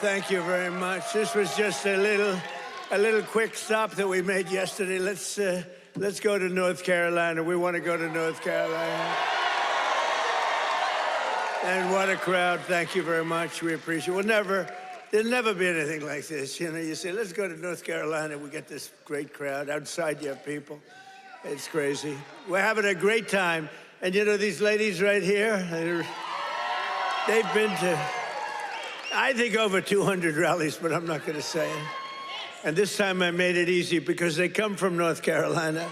thank you very much. This was just a little quick stop that we made yesterday. Let's go to North Carolina. We want to go to North Carolina. And what a crowd. Thank you very much. We appreciate it. There'll never be anything like this. You know, you say, let's go to North Carolina. We get this great crowd. Outside, you have people. It's crazy. We're having a great time. And you know, these ladies right here, they've been to, I think, over 200 rallies, but I'm not going to say it. And this time I made it easy because they come from North Carolina.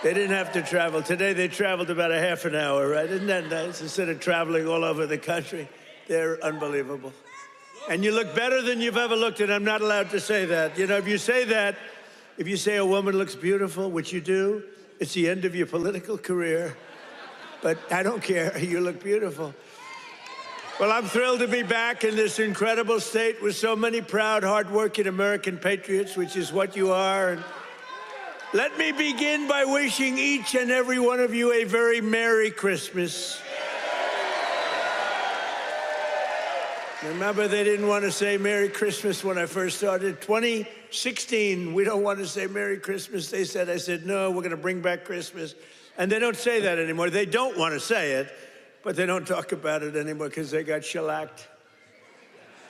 They didn't have to travel. Today they traveled about a half an hour, right? Isn't that nice? Instead of traveling all over the country. They're unbelievable. And you look better than you've ever looked, and I'm not allowed to say that. You know, if you say a woman looks beautiful, which you do, it's the end of your political career. But I don't care. You look beautiful. Well, I'm thrilled to be back in this incredible state with so many proud, hardworking American patriots, which is what you are. And let me begin by wishing each and every one of you a very Merry Christmas. Remember, they didn't want to say Merry Christmas when I first started. 2016, we don't want to say Merry Christmas. I said, no, we're going to bring back Christmas. And they don't say that anymore. They don't want to say it, but they don't talk about it anymore because they got shellacked.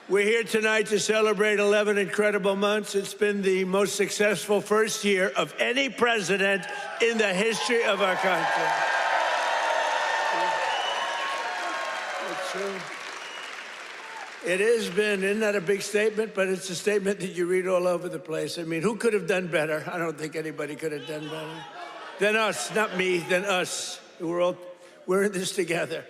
We're here tonight to celebrate 11 incredible months. It's been the most successful first year of any president in the history of our country. It's true. It has been, isn't that a big statement? But it's a statement that you read all over the place. I mean, who could have done better? I don't think anybody could have done better than us, not me, than us. We're in this together.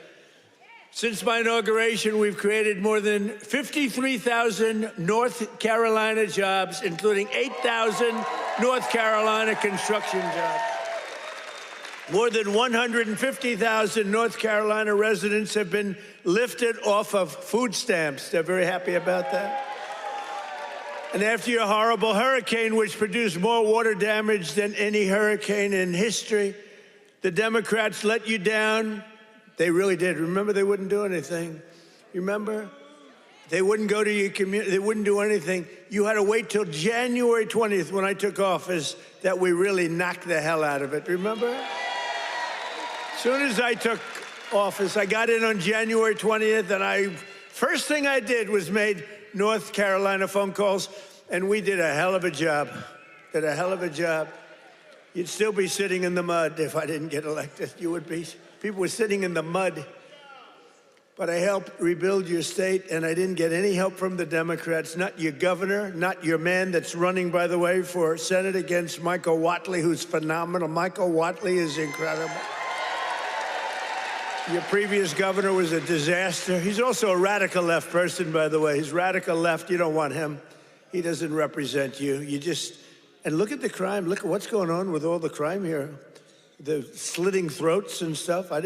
Since my inauguration, we've created more than 53,000 North Carolina jobs, including 8,000 North Carolina construction jobs. More than 150,000 North Carolina residents have been lifted off of food stamps. They're very happy about that. And after your horrible hurricane, which produced more water damage than any hurricane in history, the Democrats let you down. They really did. Remember, they wouldn't do anything. Remember? They wouldn't go to your community. They wouldn't do anything. You had to wait till January 20th when I took office that we really knocked the hell out of it. Remember? As soon as I took office, I got in on January 20th, and first thing I did was made North Carolina phone calls, and we did a hell of a job. Did a hell of a job. You'd still be sitting in the mud if I didn't get elected. You would be. People were sitting in the mud. But I helped rebuild your state, and I didn't get any help from the Democrats, not your governor, not your man that's running, by the way, for Senate against Michael Whatley, who's phenomenal. Michael Whatley is incredible. Your previous governor was a disaster. He's also a radical left person, by the way. He's radical left. You don't want him. He doesn't represent you. And look at the crime. Look at what's going on with all the crime here. The slitting throats and stuff. I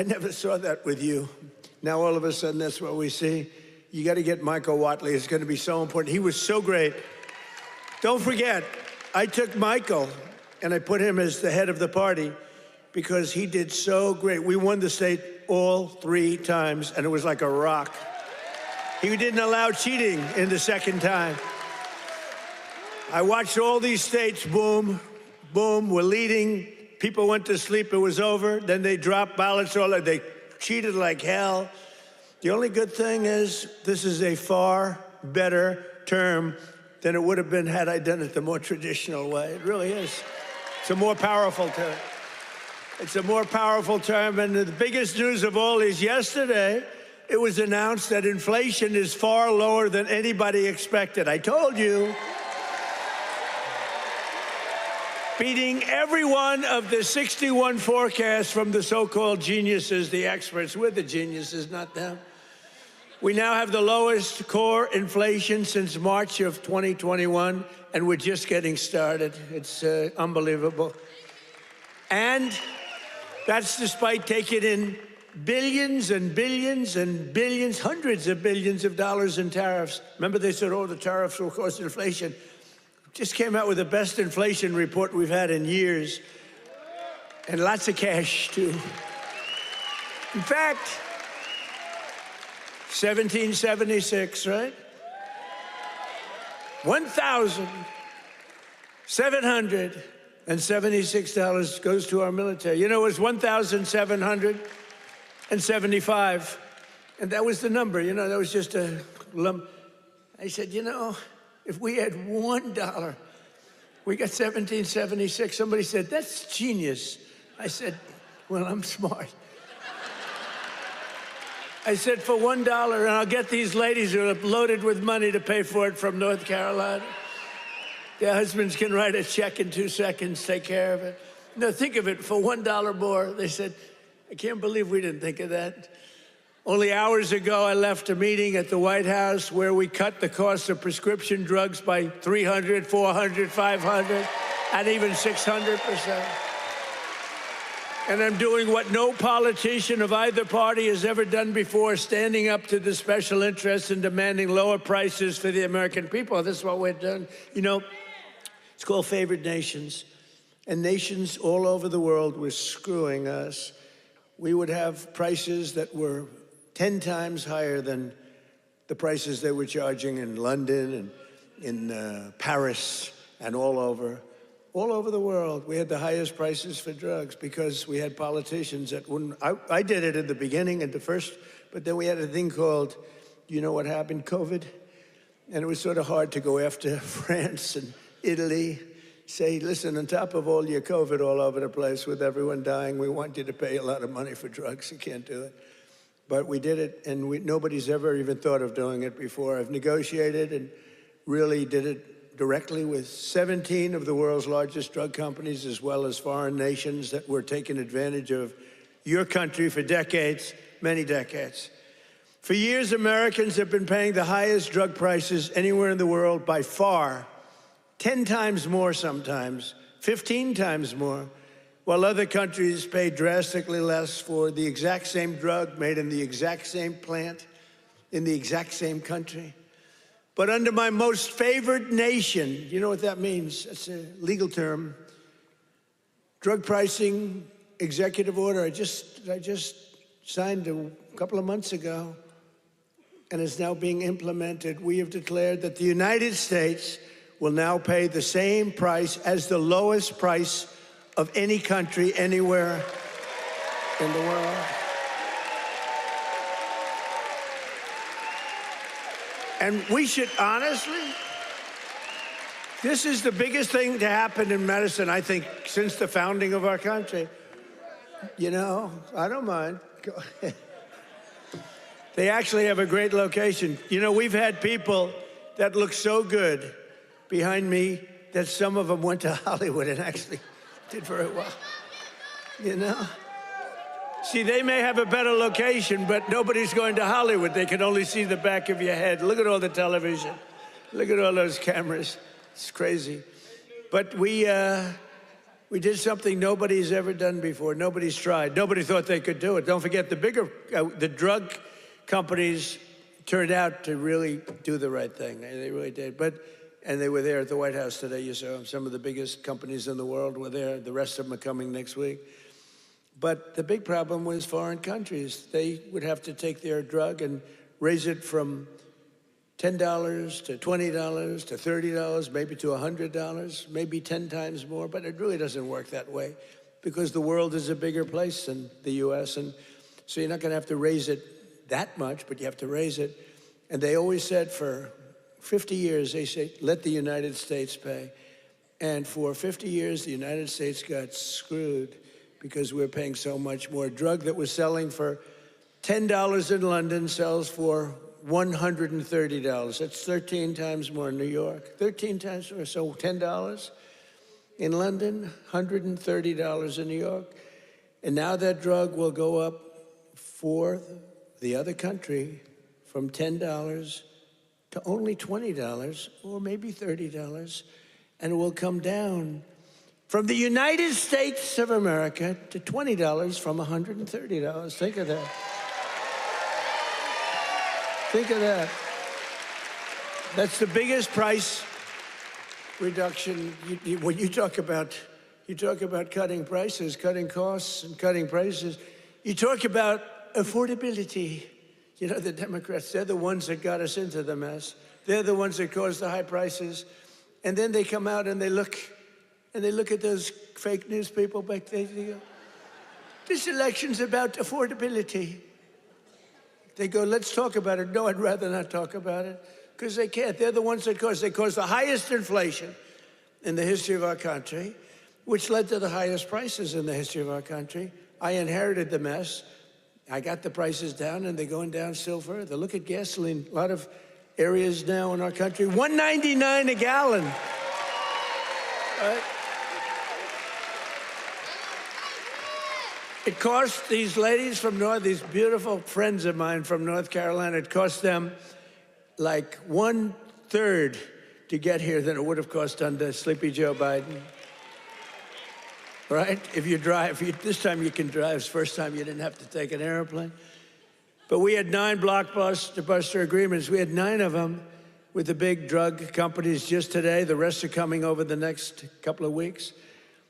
never saw that with you. Now all of a sudden that's what we see. You got to get Michael Whatley. It's going to be so important. He was so great. Don't forget, I took Michael and I put him as the head of the party because he did so great. We won the state all 3 times, and it was like a rock. He didn't allow cheating in the second time. I watched all these states, boom, boom, we're leading. People went to sleep, it was over. Then they dropped ballots, they cheated like hell. The only good thing is this is a far better term than it would have been had I done it the more traditional way. It really is. It's a more powerful term. It's a more powerful term, and the biggest news of all is yesterday, it was announced that inflation is far lower than anybody expected. I told you. Beating every one of the 61 forecasts from the so-called geniuses, the experts. We're the geniuses, not them. We now have the lowest core inflation since March of 2021, and we're just getting started. It's unbelievable. And that's despite taking in billions and billions and billions, hundreds of billions of dollars in tariffs. Remember they said, oh, the tariffs will cause inflation. Just came out with the best inflation report we've had in years. And lots of cash, too. In fact, 1776, right? $1,776 goes to our military. You know, it was 1,775, and that was the number. You know, that was just a lump. I said, you know, if we had $1, we got 1776. Somebody said, that's genius. I said, well, I'm smart. I said, for $1, and I'll get these ladies who are loaded with money to pay for it from North Carolina. Their husbands can write a check in 2 seconds, take care of it. No, think of it, for $1 more. They said, I can't believe we didn't think of that. Only hours ago, I left a meeting at the White House where we cut the cost of prescription drugs by 300, 400, 500, and even 600%. And I'm doing what no politician of either party has ever done before, standing up to the special interests and demanding lower prices for the American people. This is what we're doing. You know, it's called favored nations. And nations all over the world were screwing us. We would have prices that were 10 times higher than the prices they were charging in London and in Paris and all over the world. We had the highest prices for drugs because we had politicians that wouldn't. I did it in the beginning, at the first, but then we had a thing called, you know what happened, COVID? And it was sort of hard to go after France and Italy, say, listen, on top of all your COVID all over the place with everyone dying, we want you to pay a lot of money for drugs. You can't do it. But we did it, and nobody's ever even thought of doing it before. I've negotiated and really did it directly with 17 of the world's largest drug companies, as well as foreign nations that were taking advantage of your country for decades, many decades. For years, Americans have been paying the highest drug prices anywhere in the world by far, 10 times more sometimes, 15 times more, while other countries pay drastically less for the exact same drug made in the exact same plant, in the exact same country. But under my most favored nation, you know what that means? It's a legal term. Drug pricing executive order, I just signed a couple of months ago, and it's now being implemented. We have declared that the United States will now pay the same price as the lowest price of any country anywhere in the world. And we should honestly, this is the biggest thing to happen in medicine, I think, since the founding of our country. You know, I don't mind. They actually have a great location. You know, we've had people that look so good behind me that some of them went to Hollywood and actually did very well, you know? See, they may have a better location, but nobody's going to Hollywood. They can only see the back of your head. Look at all the television. Look at all those cameras. It's crazy. But we did something nobody's ever done before. Nobody's tried. Nobody thought they could do it. Don't forget, the drug companies turned out to really do the right thing. They really did. And they were there at the White House today. You saw some of the biggest companies in the world were there. The rest of them are coming next week. But the big problem was foreign countries. They would have to take their drug and raise it from $10 to $20 to $30, maybe to $100, maybe 10 times more. But it really doesn't work that way because the world is a bigger place than the U.S. And so you're not going to have to raise it that much, but you have to raise it. And they always said for 50 years, they say, let the United States pay. And for 50 years, the United States got screwed because we're paying so much more. Drug that was selling for $10 in London sells for $130. That's 13 times more in New York. 13 times more, so $10 in London, $130 in New York. And now that drug will go up for the other country from $10 to only $20 or maybe $30, and it will come down from the United States of America to $20 from $130. Think of that. Think of that. That's the biggest price reduction. When you talk about cutting prices, cutting costs, and cutting prices, you talk about affordability. You know, the Democrats, they're the ones that got us into the mess. They're the ones that caused the high prices. And then they come out and they look at those fake news people back there. They go, this election's about affordability. They go, let's talk about it. No, I'd rather not talk about it, because they can't. They're the ones that caused the highest inflation in the history of our country, which led to the highest prices in the history of our country. I inherited the mess. I got the prices down, and they're going down still further. Look at gasoline. A lot of areas now in our country, $1.99 a gallon. Right? It cost these ladies from these beautiful friends of mine from North Carolina, it cost them like 1/3 to get here than it would have cost under Sleepy Joe Biden. Right? If you drive, this time you can drive. It's the first time you didn't have to take an airplane. But we had 9 blockbuster agreements. We had 9 of them with the big drug companies just today. The rest are coming over the next couple of weeks.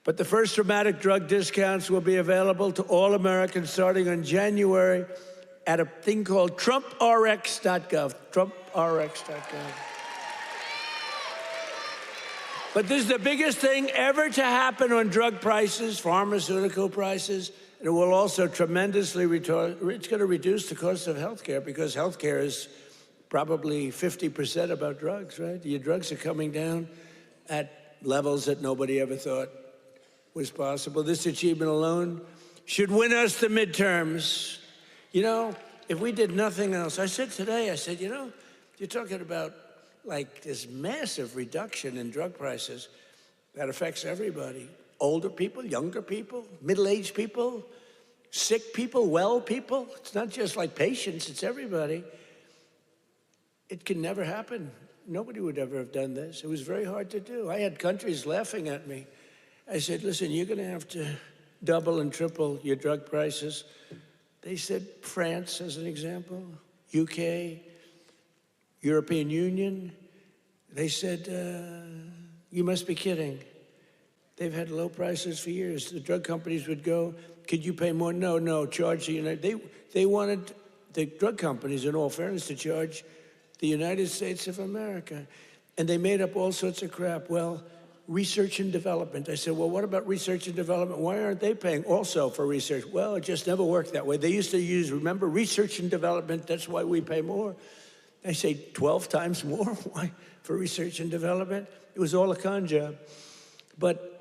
But the first dramatic drug discounts will be available to all Americans starting on January at a thing called TrumpRx.gov. TrumpRx.gov. But this is the biggest thing ever to happen on drug prices, pharmaceutical prices. And it will also tremendously it's going to reduce the cost of health care, because health care is probably 50% about drugs, right? Your drugs are coming down at levels that nobody ever thought was possible. This achievement alone should win us the midterms. You know, if we did nothing else, I said today, you know, you're talking about like this massive reduction in drug prices that affects everybody. Older people, younger people, middle-aged people, sick people, well people. It's not just like patients, it's everybody. It can never happen. Nobody would ever have done this. It was very hard to do. I had countries laughing at me. I said, listen, you're going to have to double and triple your drug prices. They said, France, as an example, UK, European Union. They said, you must be kidding. They've had low prices for years. The drug companies would go, could you pay more? No, charge the United. They wanted the drug companies, in all fairness, to charge the United States of America. And they made up all sorts of crap. Well, research and development. I said, well, what about research and development? Why aren't they paying also for research? Well, it just never worked that way. They used to use, remember, research and development, that's why we pay more. I say 12 times more. Why? For research and development? It was all a con job. But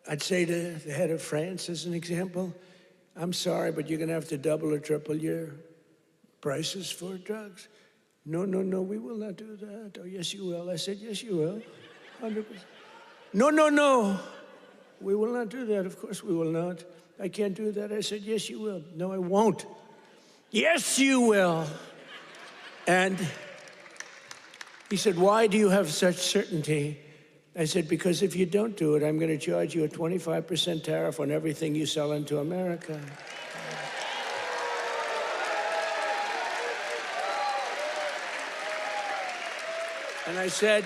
I'd say to the head of France, as an example, I'm sorry, but you're going to have to double or triple your prices for drugs. No, we will not do that. Oh, yes, you will. I said, yes, you will. 100%. No, we will not do that. Of course we will not. I can't do that. I said, yes, you will. No, I won't. Yes, you will. And he said, why do you have such certainty? I said, because if you don't do it, I'm going to charge you a 25% tariff on everything you sell into America. And I said,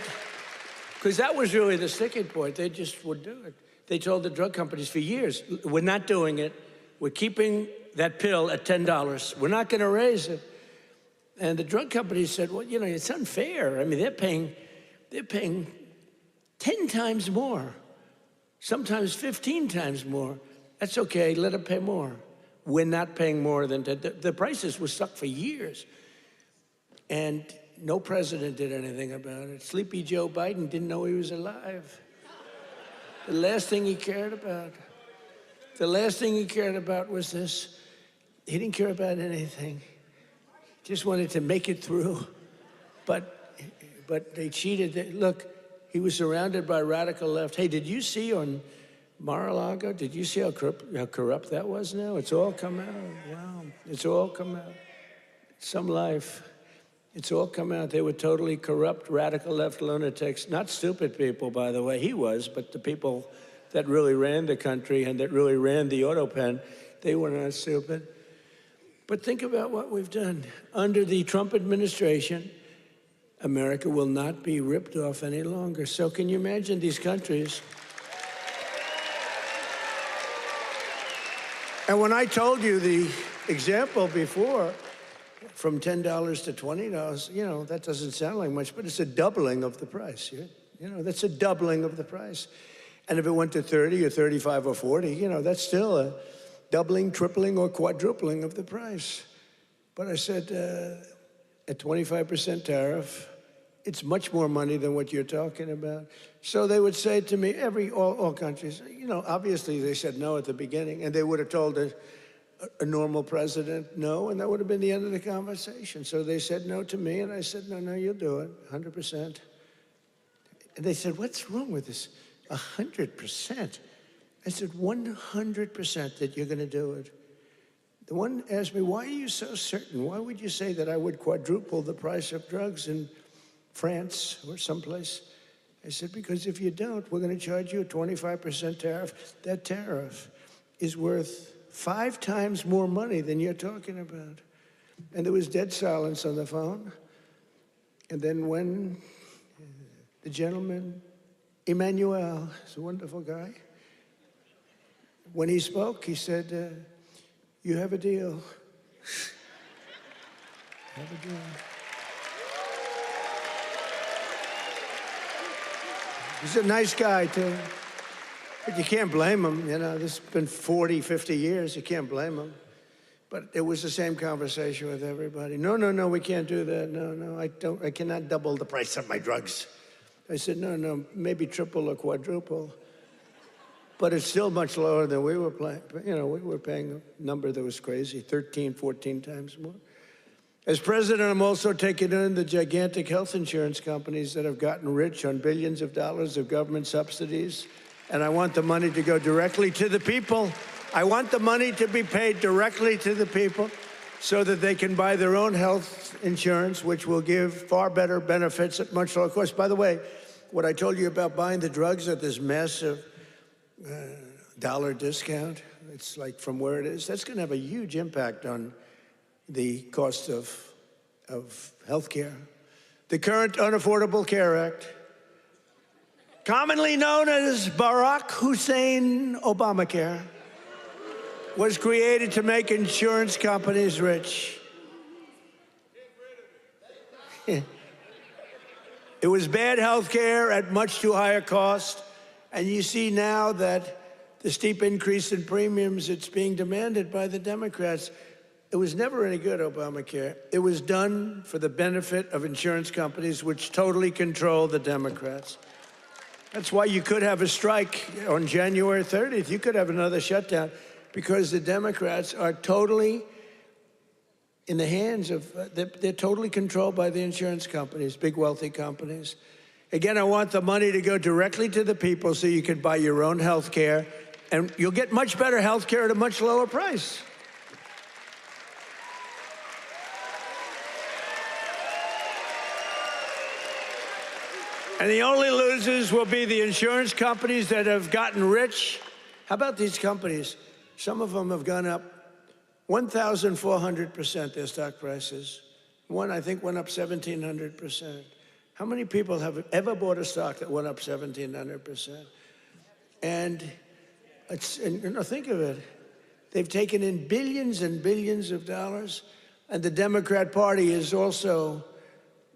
because that was really the sticking point. They just would do it. They told the drug companies for years, we're not doing it. We're keeping that pill at $10. We're not going to raise it. And the drug companies said, well, you know, it's unfair. I mean, they're paying 10 times more, sometimes 15 times more. That's okay, let them pay more. We're not paying more than the prices were stuck for years. And no president did anything about it. Sleepy Joe Biden didn't know he was alive. The last thing he cared about was this. He didn't care about anything. Just wanted to make it through. But they cheated. Look, he was surrounded by radical left. Hey, did you see on Mar-a-Lago, did you see how corrupt that was now? It's all come out. Wow, it's all come out. Some life. It's all come out. They were totally corrupt, radical left lunatics. Not stupid people, by the way. He was, but the people that really ran the country and that really ran the auto pen, they were not stupid. But think about what we've done. Under the Trump administration, America will not be ripped off any longer. So can you imagine these countries? And when I told you the example before, from $10 to $20, that doesn't sound like much, but it's a doubling of the price. That's a doubling of the price. And if it went to 30 or 35 or 40, that's still a doubling, tripling, or quadrupling of the price. But I said, at 25% tariff, it's much more money than what you're talking about. So they would say to me, all countries, obviously they said no at the beginning, and they would have told a normal president no, and that would have been the end of the conversation. So they said no to me, and I said, no, you'll do it, 100%. And they said, what's wrong with this? 100%. I said, 100% that you're going to do it. The one asked me, why are you so certain? Why would you say that I would quadruple the price of drugs in France or someplace? I said, because if you don't, we're going to charge you a 25% tariff. That tariff is worth 5 times more money than you're talking about. And there was dead silence on the phone. And then when the gentleman, Emmanuel, is a wonderful guy, when he spoke, he said, you have a deal. Have a deal. He's a nice guy, too. But you can't blame him, This has been 40, 50 years. You can't blame him. But it was the same conversation with everybody. No, we can't do that. No, I cannot double the price of my drugs. I said, no, maybe triple or quadruple. But it's still much lower than we were paying. We were paying a number that was crazy, 13, 14 times more. As president, I'm also taking in the gigantic health insurance companies that have gotten rich on billions of dollars of government subsidies. And I want the money to go directly to the people. I want the money to be paid directly to the people so that they can buy their own health insurance, which will give far better benefits at much lower cost. By the way, what I told you about buying the drugs at this massive dollar discount, it's like from where it is, that's going to have a huge impact on the cost of health care. The current Unaffordable Care Act, commonly known as Barack Hussein Obamacare, was created to make insurance companies rich. It was bad health care at much too high a cost. And you see now that the steep increase in premiums, it's being demanded by the Democrats. It was never any good, Obamacare. It was done for the benefit of insurance companies, which totally control the Democrats. That's why you could have a strike on January 30th. You could have another shutdown because the Democrats are totally in the hands of, they're totally controlled by the insurance companies, big wealthy companies. Again, I want the money to go directly to the people so you can buy your own health care, and you'll get much better health care at a much lower price. And the only losers will be the insurance companies that have gotten rich. How about these companies? Some of them have gone up 1,400%, their stock prices. One, I think, went up 1,700%. How many people have ever bought a stock that went up 1,700%? And think of it. They've taken in billions and billions of dollars, and the Democrat Party is also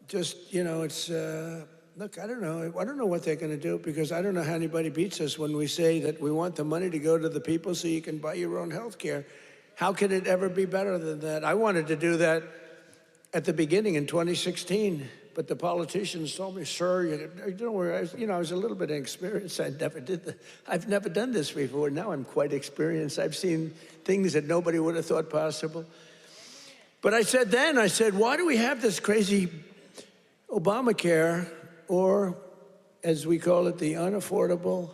just, look, I don't know what they're going to do, because I don't know how anybody beats us when we say that we want the money to go to the people so you can buy your own health care. How can it ever be better than that? I wanted to do that at the beginning in 2016, but the politicians told me, sir, don't worry. I was a little bit inexperienced. I've never done this before. Now I'm quite experienced. I've seen things that nobody would have thought possible. But I said, why do we have this crazy Obamacare, or as we call it, the unaffordable?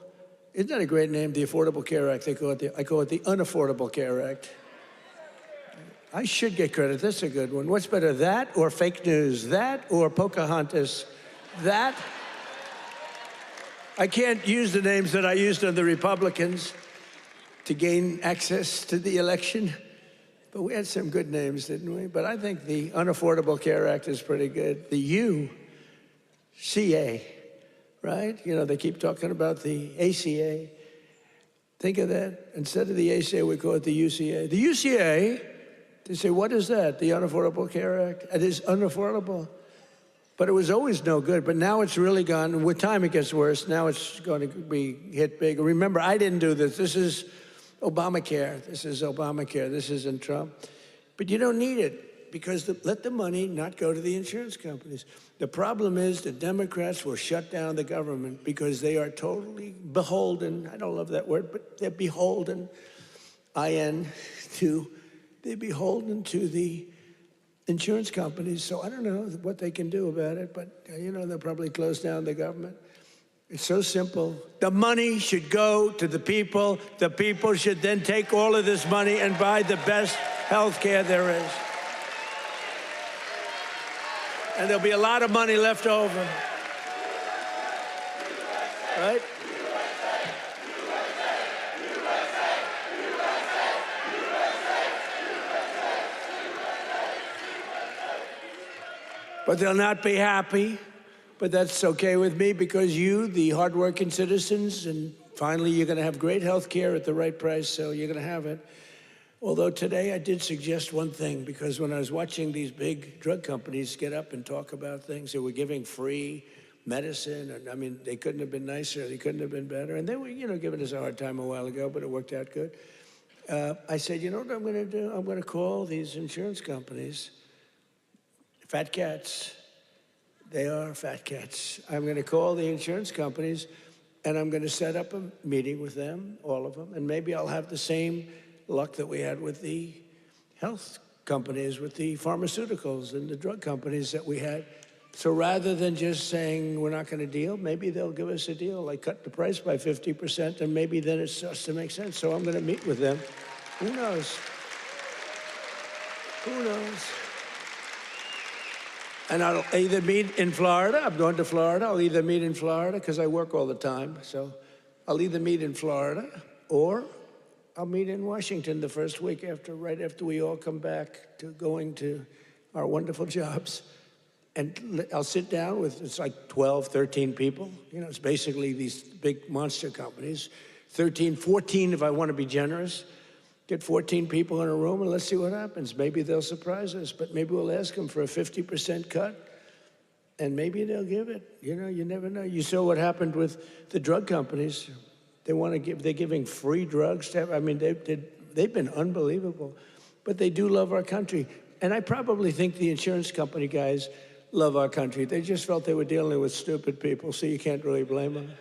Isn't that a great name, the Affordable Care Act? I call it the Unaffordable Care Act. I should get credit. That's a good one. What's better, that or fake news? That or Pocahontas? That? I can't use the names that I used on the Republicans to gain access to the election, but we had some good names, didn't we? But I think the Unaffordable Care Act is pretty good. The UCA, right? They keep talking about the ACA. Think of that. Instead of the ACA, we call it the UCA. The UCA They say, what is that? The Unaffordable Care Act? It is unaffordable. But it was always no good. But now it's really gone. And with time, it gets worse. Now it's going to be hit big. Remember, I didn't do this. This is Obamacare. This is Obamacare. This isn't Trump. But you don't need it because let the money not go to the insurance companies. The problem is the Democrats will shut down the government because they are totally beholden. I don't love that word, but they're beholden, they're beholden to the insurance companies. So I don't know what they can do about it, but they'll probably close down the government. It's so simple. The money should go to the people. The people should then take all of this money and buy the best health care there is. And there'll be a lot of money left over. Right? But they'll not be happy. But that's okay with me because you, the hardworking citizens, and finally you're going to have great health care at the right price, so you're going to have it. Although today I did suggest one thing, because when I was watching these big drug companies get up and talk about things, they were giving free medicine, and I mean, they couldn't have been nicer, they couldn't have been better, and they were, giving us a hard time a while ago, but it worked out good. I said, you know what I'm going to do? I'm going to call these insurance companies fat cats. They are fat cats. I'm going to call the insurance companies, and I'm going to set up a meeting with them, all of them, and maybe I'll have the same luck that we had with the health companies, with the pharmaceuticals and the drug companies that we had. So rather than just saying we're not going to deal, maybe they'll give us a deal, like cut the price by 50%, and maybe then it starts to make sense. So I'm going to meet with them. Who knows? Who knows? And I'll either meet in Florida. I'm going to Florida. I'll either meet in Florida because I work all the time. So I'll either meet in Florida or I'll meet in Washington the first week right after we all come back to going to our wonderful jobs. And I'll sit down with, it's like 12, 13 people. It's basically these big monster companies. 13, 14 if I want to be generous. Get 14 people in a room and let's see what happens. Maybe they'll surprise us, but maybe we'll ask them for a 50% cut and maybe they'll give it. You never know. You saw what happened with the drug companies. They're giving free drugs. They've been unbelievable, but they do love our country. And I probably think the insurance company guys love our country. They just felt they were dealing with stupid people, so you can't really blame them.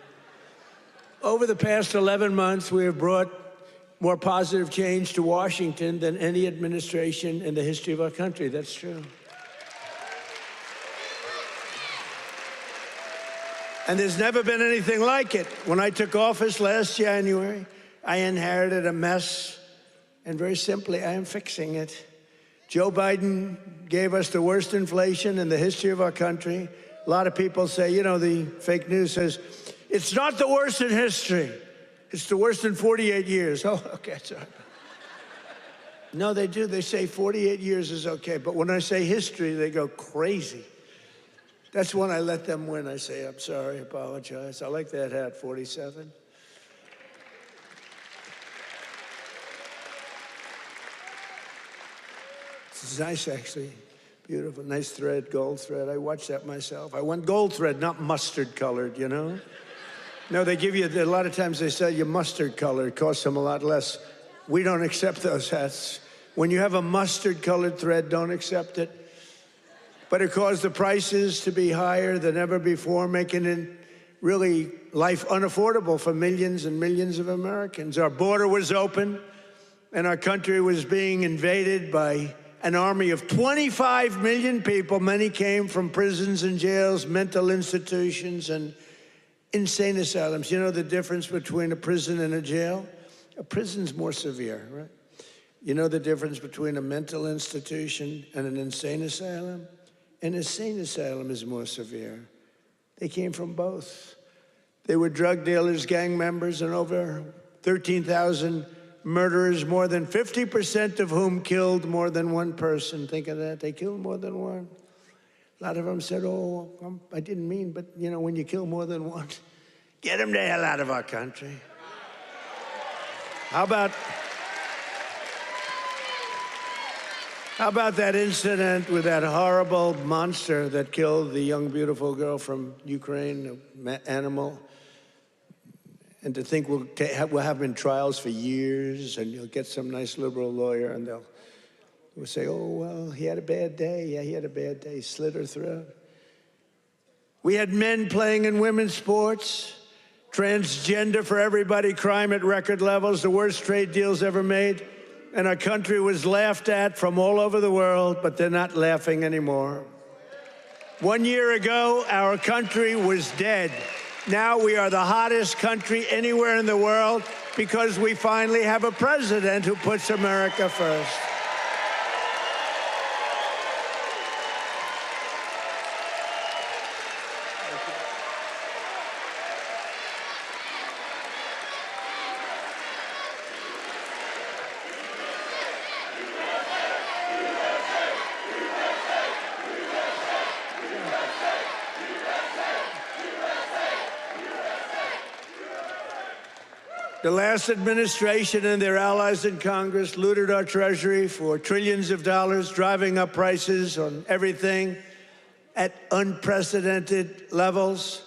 Over the past 11 months, we have brought more positive change to Washington than any administration in the history of our country. That's true. And there's never been anything like it. When I took office last January, I inherited a mess, and very simply, I am fixing it. Joe Biden gave us the worst inflation in the history of our country. A lot of people say, the fake news says, it's not the worst in history. It's the worst in 48 years. Oh, okay, sorry. No, they do. They say 48 years is okay. But when I say history, they go crazy. That's when I let them win. I say, I'm sorry, apologize. I like that hat, 47. It's nice, actually. Beautiful, nice thread, gold thread. I watched that myself. I want gold thread, not mustard colored, No, they give you, a lot of times they sell you mustard color. It costs them a lot less. We don't accept those hats. When you have a mustard colored thread, don't accept it. But it caused the prices to be higher than ever before, making it really life unaffordable for millions and millions of Americans. Our border was open and our country was being invaded by an army of 25 million people. Many came from prisons and jails, mental institutions, and insane asylums. You know the difference between a prison and a jail? A prison's more severe, right? You know the difference between a mental institution and an insane asylum? An insane asylum is more severe. They came from both. They were drug dealers, gang members, and over 13,000 murderers, more than 50% of whom killed more than one person. Think of that. They killed more than one. A lot of them said, oh, I didn't mean, but when you kill more than one, get them the hell out of our country. How about How about that incident with that horrible monster that killed the young, beautiful girl from Ukraine, an animal? And to think we'll have him in trials for years, and you'll get some nice liberal lawyer, and we'll say, oh, well, he had a bad day. Yeah, he had a bad day. He slit her throat. We had men playing in women's sports, transgender for everybody, crime at record levels, the worst trade deals ever made. And our country was laughed at from all over the world, but they're not laughing anymore. 1 year ago, our country was dead. Now we are the hottest country anywhere in the world because we finally have a president who puts America first. The last administration and their allies in Congress looted our Treasury for trillions of dollars, driving up prices on everything at unprecedented levels.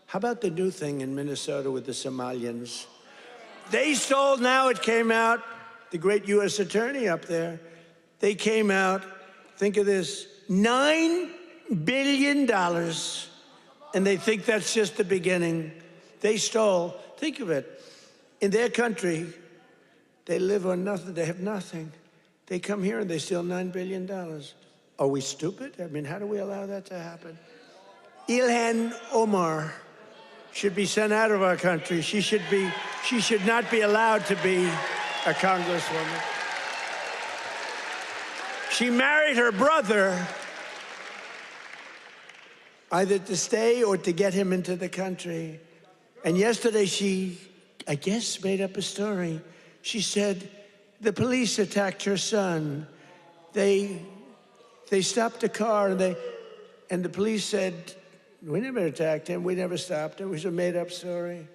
How about the new thing in Minnesota with the Somalians? They stole, now it came out, the great U.S. attorney up there, they came out, think of this, $9 billion, and they think that's just the beginning. They stole, think of it. In their country, they live on nothing. They have nothing. They come here and they steal $9 billion. Are we stupid? I mean, how do we allow that to happen? Ilhan Omar should be sent out of our country. She should not be allowed to be a congresswoman. She married her brother either to stay or to get him into the country. And yesterday she, I guess, made up a story. She said the police attacked her son. They stopped a car and the police said, we never attacked him, we never stopped him. It was a made-up story.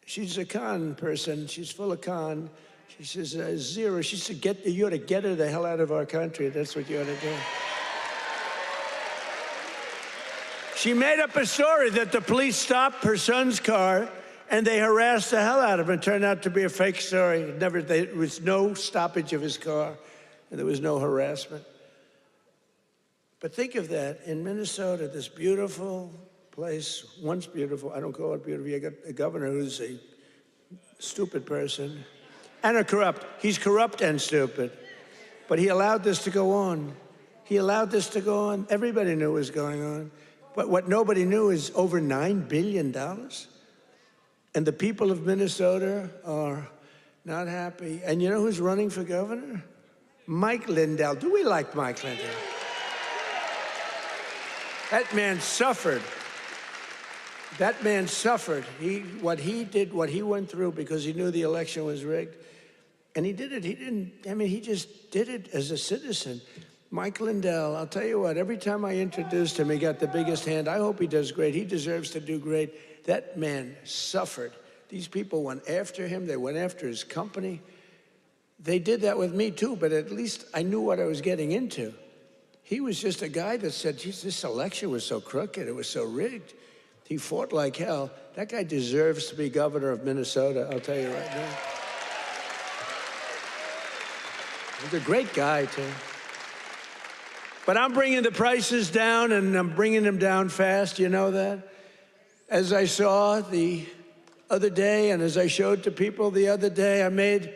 She's a con person, she's full of con. She says, zero. She said, you ought to get her the hell out of our country. That's what you ought to do. She made up a story that the police stopped her son's car and they harassed the hell out of him. It turned out to be a fake story. There was no stoppage of his car, and there was no harassment. But think of that, in Minnesota, this beautiful place, once beautiful, I don't call it beautiful, you got a governor who's a stupid person, and a corrupt. He's corrupt and stupid. But he allowed this to go on. He allowed this to go on. Everybody knew what was going on. But what nobody knew is over $9 billion. And the people of Minnesota are not happy. And you know who's running for governor? Mike Lindell. Do we like Mike Lindell? That man suffered. That man suffered. What he did, what he went through because he knew the election was rigged. And he did it. He just did it as a citizen. Mike Lindell, I'll tell you what, every time I introduced him, he got the biggest hand. I hope he does great. He deserves to do great. That man suffered. These people went after him. They went after his company. They did that with me, too, but at least I knew what I was getting into. He was just a guy that said, geez, this election was so crooked. It was so rigged. He fought like hell. That guy deserves to be governor of Minnesota, I'll tell you right now. He's a great guy, too. But I'm bringing the prices down, and I'm bringing them down fast. You know that? As I saw the other day, and as I showed to people the other day, I made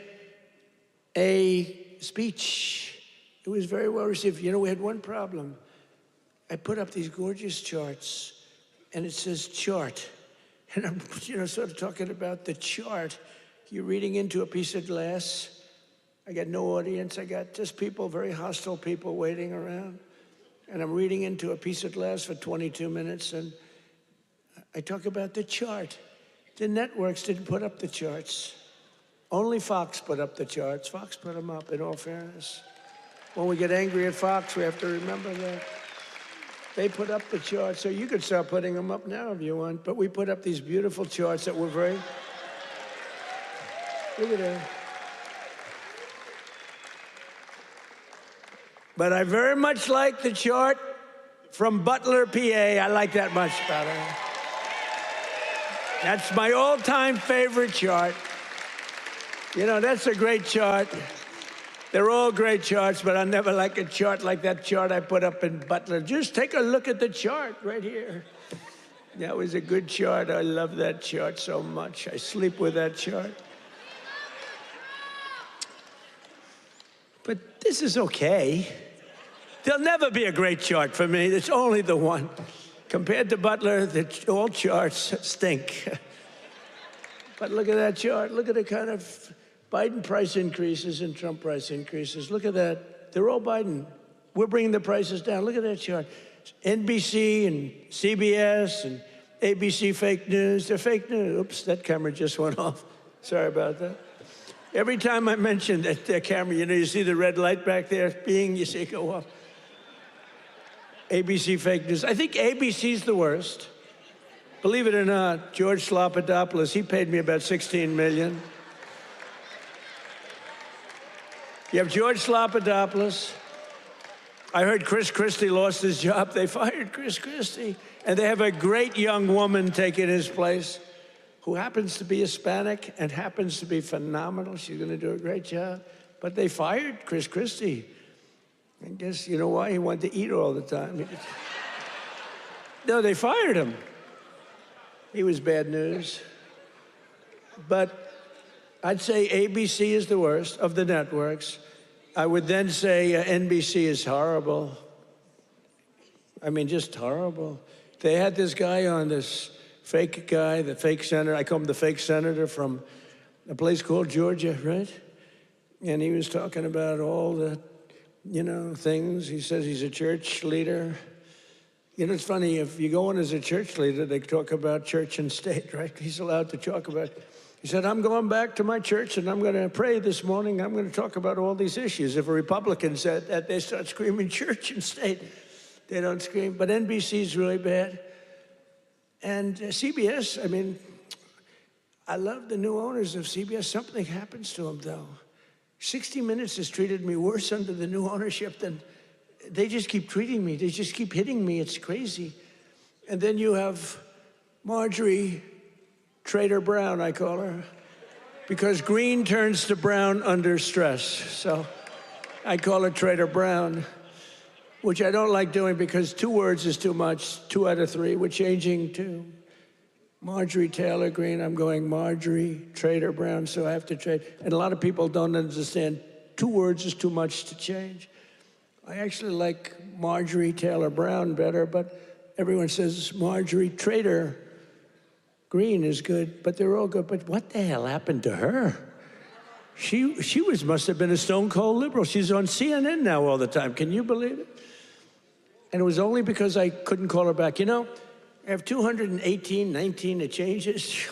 a speech. It was very well received. You know, we had one problem. I put up these gorgeous charts, and it says chart. And I'm, sort of talking about the chart. You're reading into a piece of glass. I got no audience. I got just people, very hostile people waiting around. And I'm reading into a piece of glass for 22 minutes, and I talk about the chart. The networks didn't put up the charts. Only Fox put up the charts. Fox put them up, in all fairness. When we get angry at Fox, we have to remember that. They put up the charts, so you could start putting them up now if you want. But we put up these beautiful charts that were very... Look at that. But I very much like the chart from Butler, PA. I like that much better. That's my all-time favorite chart. You know, that's a great chart. They're all great charts, but I never like a chart like that chart I put up in Butler. Just take a look at the chart right here. That was a good chart. I love that chart so much. I sleep with that chart. But this is okay. There'll never be a great chart for me. It's only the one. Compared to Butler, all charts stink. But look at that chart. Look at the kind of Biden price increases and Trump price increases. Look at that. They're all Biden. We're bringing the prices down. Look at that chart. NBC and CBS and ABC fake news. They're fake news. Oops, that camera just went off. Sorry about that. Every time I mention that camera, you know, you see the red light back there, you see it go off. ABC fake news. I think ABC's the worst. Believe it or not, George Slopadopoulos, he paid me about $16 million. You have George Slopadopoulos. I heard Chris Christie lost his job. They fired Chris Christie. And they have a great young woman taking his place who happens to be Hispanic and happens to be phenomenal. She's going to do a great job. But they fired Chris Christie. I guess, you know why? He wanted to eat all the time. No, they fired him. He was bad news. But I'd say ABC is the worst of the networks. I would then say NBC is horrible. I mean, just horrible. They had this guy on, this fake guy, the fake senator. I call him the fake senator from a place called Georgia, right? And he was talking about all the, you know, things. He says he's a church leader. You know, it's funny, if you go in as a church leader, they talk about church and state, right? He's allowed to talk about, he said, I'm going back to my church and I'm going to pray this morning. I'm going to talk about all these issues. If a Republican said that, they start screaming church and state. They don't scream. But NBC's really bad. And CBS, I mean, I love the new owners of CBS. Something happens to them, though. 60 Minutes has treated me worse under the new ownership than, they just keep treating me. They just keep hitting me. It's crazy. And then you have Marjorie Trader Brown, I call her, because green turns to brown under stress. So I call her Trader Brown, which I don't like doing because 2 words is too much. 2 out of 3. We're changing to Marjorie Taylor Greene. I'm going Marjorie Trader Brown, so I have to trade. And a lot of people don't understand 2 words is too much to change. I actually like Marjorie Taylor Brown better, but everyone says Marjorie Trader Greene is good, but they're all good. But what the hell happened to her? She must have been a stone cold liberal. She's on CNN now all the time. Can you believe it? And it was only because I couldn't call her back. You know, I have 218, 19, it changes,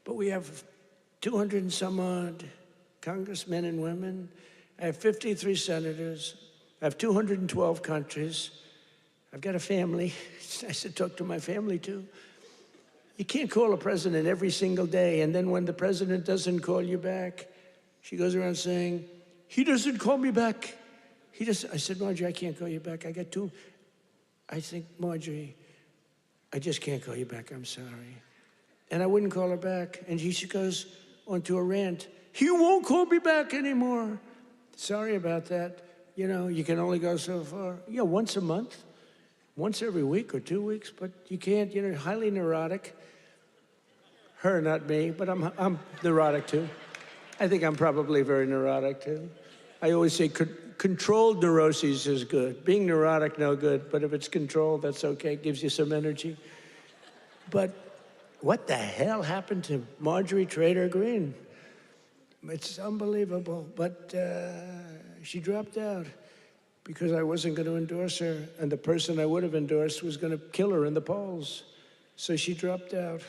but we have 200 and some odd congressmen and women. I have 53 senators. I have 212 countries. I've got a family. It's nice to talk to my family, too. You can't call a president every single day, and then when the president doesn't call you back, she goes around saying, he doesn't call me back. He doesn't. I said, Marjorie, I can't call you back. I got 2. I think, Marjorie, I just can't call you back. I'm sorry. And I wouldn't call her back. And she goes onto a rant. He won't call me back anymore. Sorry about that. You know, you can only go so far. Yeah, once a month, once every week or 2 weeks, but you can't, you know, highly neurotic. Her, not me, but I'm neurotic too. I think I'm probably very neurotic too. I always say controlled neuroses is good. Being neurotic, no good, but if it's controlled, that's okay. It gives you some energy. But what the hell happened to Marjorie Trader Greene? It's unbelievable, but she dropped out because I wasn't going to endorse her, and the person I would have endorsed was going to kill her in the polls. So she dropped out.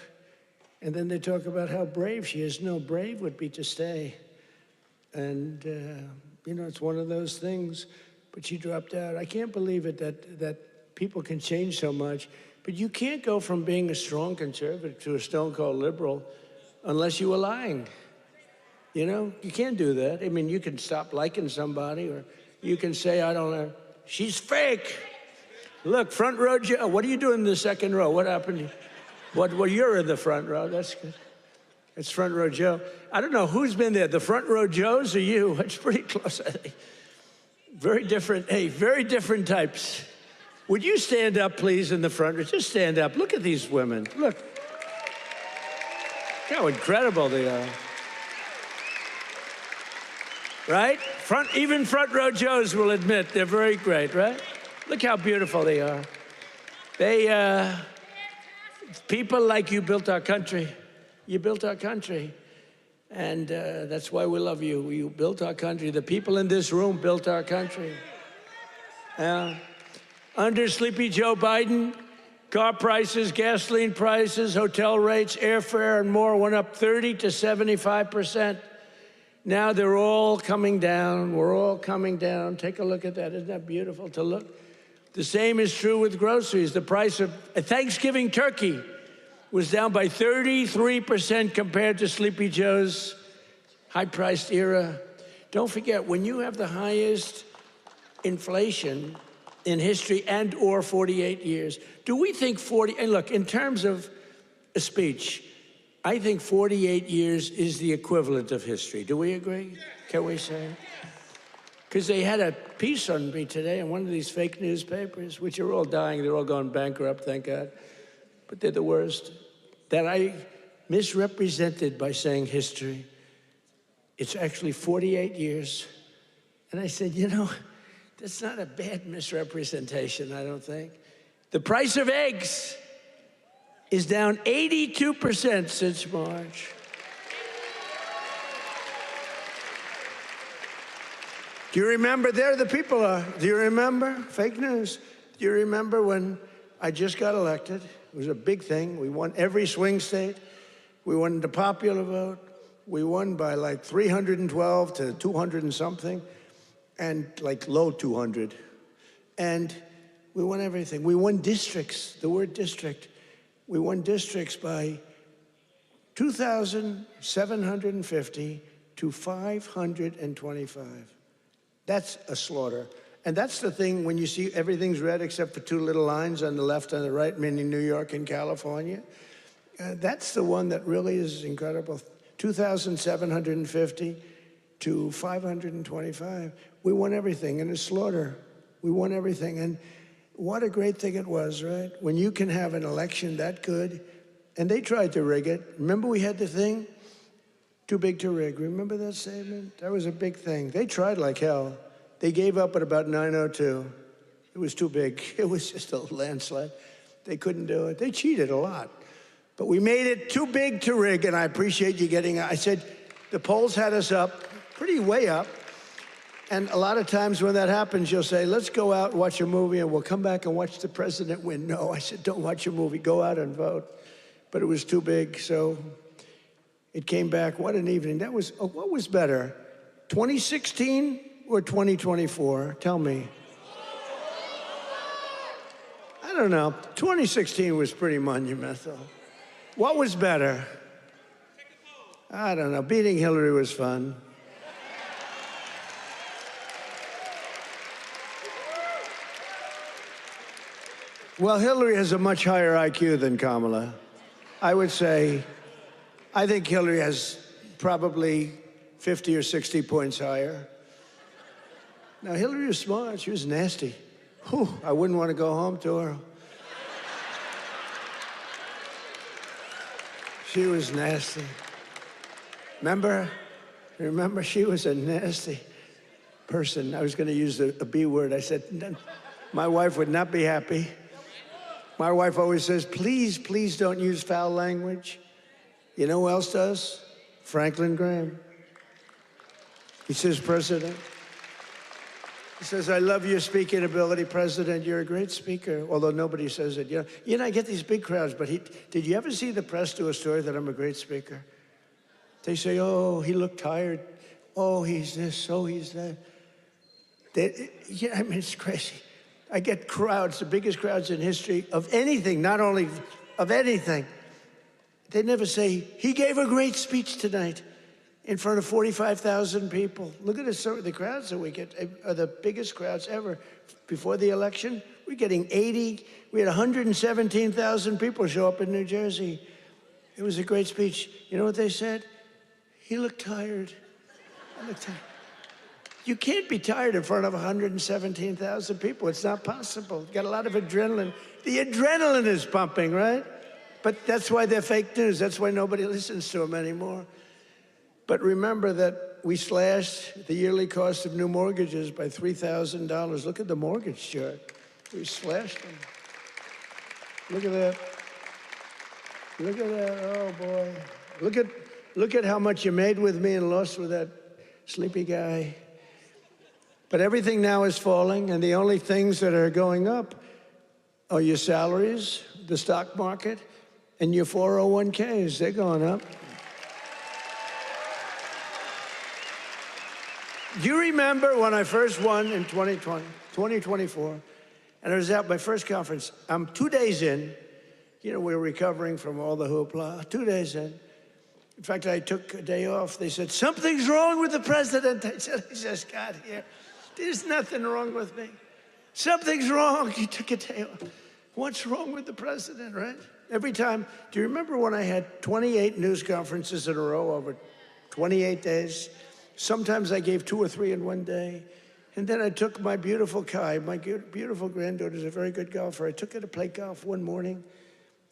And then they talk about how brave she is. No, brave would be to stay. And, you know, it's one of those things. But she dropped out. I can't believe it that people can change so much. But you can't go from being a strong conservative to a stone-cold liberal unless you were lying. You know, you can't do that. I mean, you can stop liking somebody or You can say, I don't know, she's fake. Look, front row Joe. What are you doing in the second row? What happened? Well, you're in the front row. That's good. It's front row Joe. I don't know who's been there, the front row Joes or you? It's pretty close, I think. Very different, hey, very different types. Would you stand up, please, in the front row? Just stand up. Look at these women. Look how incredible they are. Right? Even front row Joes will admit they're very great, right? Look how beautiful they are. People like you built our country. You built our country. And that's why we love you. You built our country. The people in this room built our country. Under Sleepy Joe Biden, car prices, gasoline prices, hotel rates, airfare, and more went up 30 to 75%. Now they're all coming down. We're all coming down. Take a look at that. Isn't that beautiful to look? The same is true with groceries. The price of a Thanksgiving turkey was down by 33% compared to Sleepy Joe's high-priced era. Don't forget, when you have the highest inflation in history and or 48 years, do we think and look, in terms of a speech, I think 48 years is the equivalent of history. Do we agree? Can we say? Because they had a piece on me today in one of these fake newspapers, which are all dying. They're all going bankrupt, thank God. But they're the worst. That I misrepresented by saying history. It's actually 48 years. And I said, you know, that's not a bad misrepresentation, I don't think. The price of eggs is down 82% since March. Do you remember? There the people are. Do you remember? Fake news. Do you remember when I just got elected? It was a big thing. We won every swing state. We won the popular vote. We won by like 312 to 200 and something, and like low 200. And we won everything. We won districts, the word district. We won districts by 2,750 to 525. That's a slaughter. And that's the thing when you see everything's red except for two little lines on the left and the right, meaning New York and California. That's the one that really is incredible. 2,750 to 525. We won everything in a slaughter. We won everything. And what a great thing it was, right? When you can have an election that good. And they tried to rig it. Remember we had the thing? Too big to rig. Remember that statement? That was a big thing. They tried like hell. They gave up at about 9:02. It was too big. It was just a landslide. They couldn't do it. They cheated a lot. But we made it too big to rig, and I appreciate you getting it. I said, the polls had us up, pretty way up. And a lot of times when that happens, you'll say, let's go out and watch a movie, and we'll come back and watch the president win. No, I said, don't watch a movie. Go out and vote. But it was too big, so it came back. What an evening. That was, what was better, 2016 or 2024? Tell me. I don't know. 2016 was pretty monumental. What was better? I don't know. Beating Hillary was fun. Well, Hillary has a much higher IQ than Kamala. I would say, I think Hillary has probably 50 or 60 points higher. Now, Hillary was smart. She was nasty. Whew, I wouldn't want to go home to her. She was nasty. Remember, she was a nasty person. I was going to use a B word. I said, my wife would not be happy. My wife always says, please, please don't use foul language. You know who else does? Franklin Graham. He says, President. He says, I love your speaking ability, President. You're a great speaker, although nobody says it. You know, I get these big crowds, but did you ever see the press do a story that I'm a great speaker? They say, oh, he looked tired. Oh, he's this, oh, he's that. Yeah, I mean, it's crazy. I get crowds, the biggest crowds in history of anything, not only of anything. They never say, he gave a great speech tonight. in front of 45,000 people. Look at the crowds that we get, are the biggest crowds ever. Before the election, we're getting 80, we had 117,000 people show up in New Jersey. It was a great speech. You know what they said? He looked tired. I looked tired. You can't be tired in front of 117,000 people. It's not possible. You got a lot of adrenaline. The adrenaline is pumping, right? But that's why they're fake news. That's why nobody listens to them anymore. But remember that we slashed the yearly cost of new mortgages by $3,000. Look at the mortgage chart. We slashed them. Look at that. Look at that. Oh, boy. Look at how much you made with me and lost with that sleepy guy. But everything now is falling, and the only things that are going up are your salaries, the stock market, and your 401ks. They're going up. Do you remember when I first won in 2024, and I was at my first conference? I'm 2 days in. You know, we're recovering from all the hoopla. 2 days in. In fact, I took a day off. They said, something's wrong with the president. I said, I just got here. There's nothing wrong with me. Something's wrong. You took a day off. What's wrong with the president, right? Every time. Do you remember when I had 28 news conferences in a row over 28 days? Sometimes I gave 2 or 3 in one day. And then I took my beautiful Kai, my beautiful granddaughter is a very good golfer. I took her to play golf one morning,